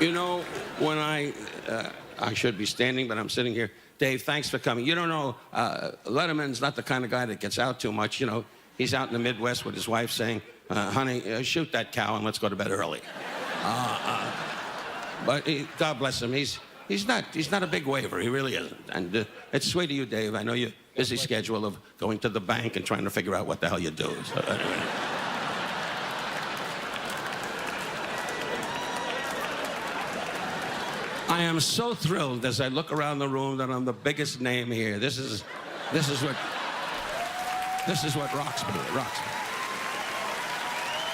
You know, when I should be standing, but I'm sitting here. Dave, thanks for coming. You don't know, Letterman's not the kind of guy that gets out too much. You know, he's out in the Midwest with his wife saying, honey, shoot that cow and let's go to bed early. But God bless him. He's not a big waver. He really isn't. And it's sweet of you, Dave. I know your busy schedule of going to the bank and trying to figure out what the hell you do. So, anyway. I am so thrilled as I look around the room that I'm the biggest name here. This is what rocks me. It rocks me.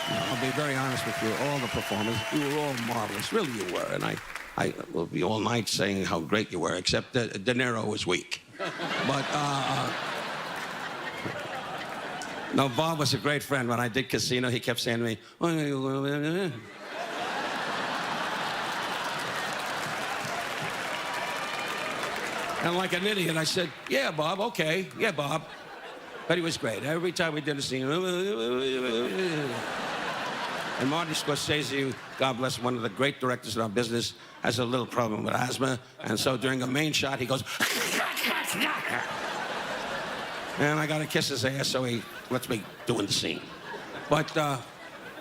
I'll be very honest with you. All the performers, you were all marvelous. Really, you were. And I will be all night saying how great you were, except De Niro was weak. But no, Bob was a great friend. When I did Casino, he kept saying to me, and like an idiot, I said, yeah, Bob, okay. Yeah, Bob. But he was great. Every time we did a scene. And Martin Scorsese, God bless, one of the great directors in our business, has a little problem with asthma. And so during a main shot, he goes, and I got to kiss his ass, so he lets me do in the scene. But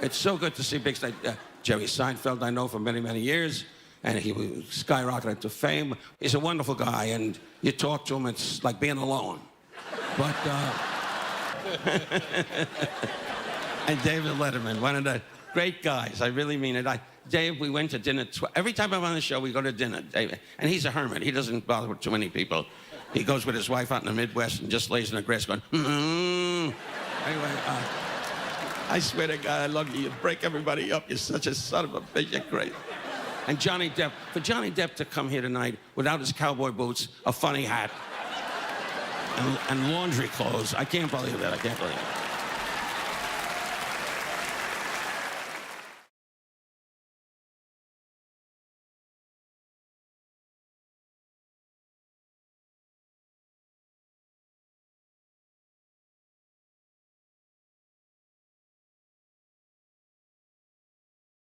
it's so good to see big stars. Jerry Seinfeld, I know for many, many years. And he skyrocketed to fame. He's a wonderful guy, and you talk to him, it's like being alone. But, and David Letterman, one of the great guys, I really mean it. Dave, we went to dinner, every time I'm on the show, we go to dinner, Dave, and he's a hermit. He doesn't bother with too many people. He goes with his wife out in the Midwest and just lays in the grass going, Anyway, I swear to God, I love you. You break everybody up. You're such a son of a bitch. You're great. And Johnny Depp, for Johnny Depp to come here tonight without his cowboy boots, a funny hat, and laundry clothes, I can't believe that. I can't believe it.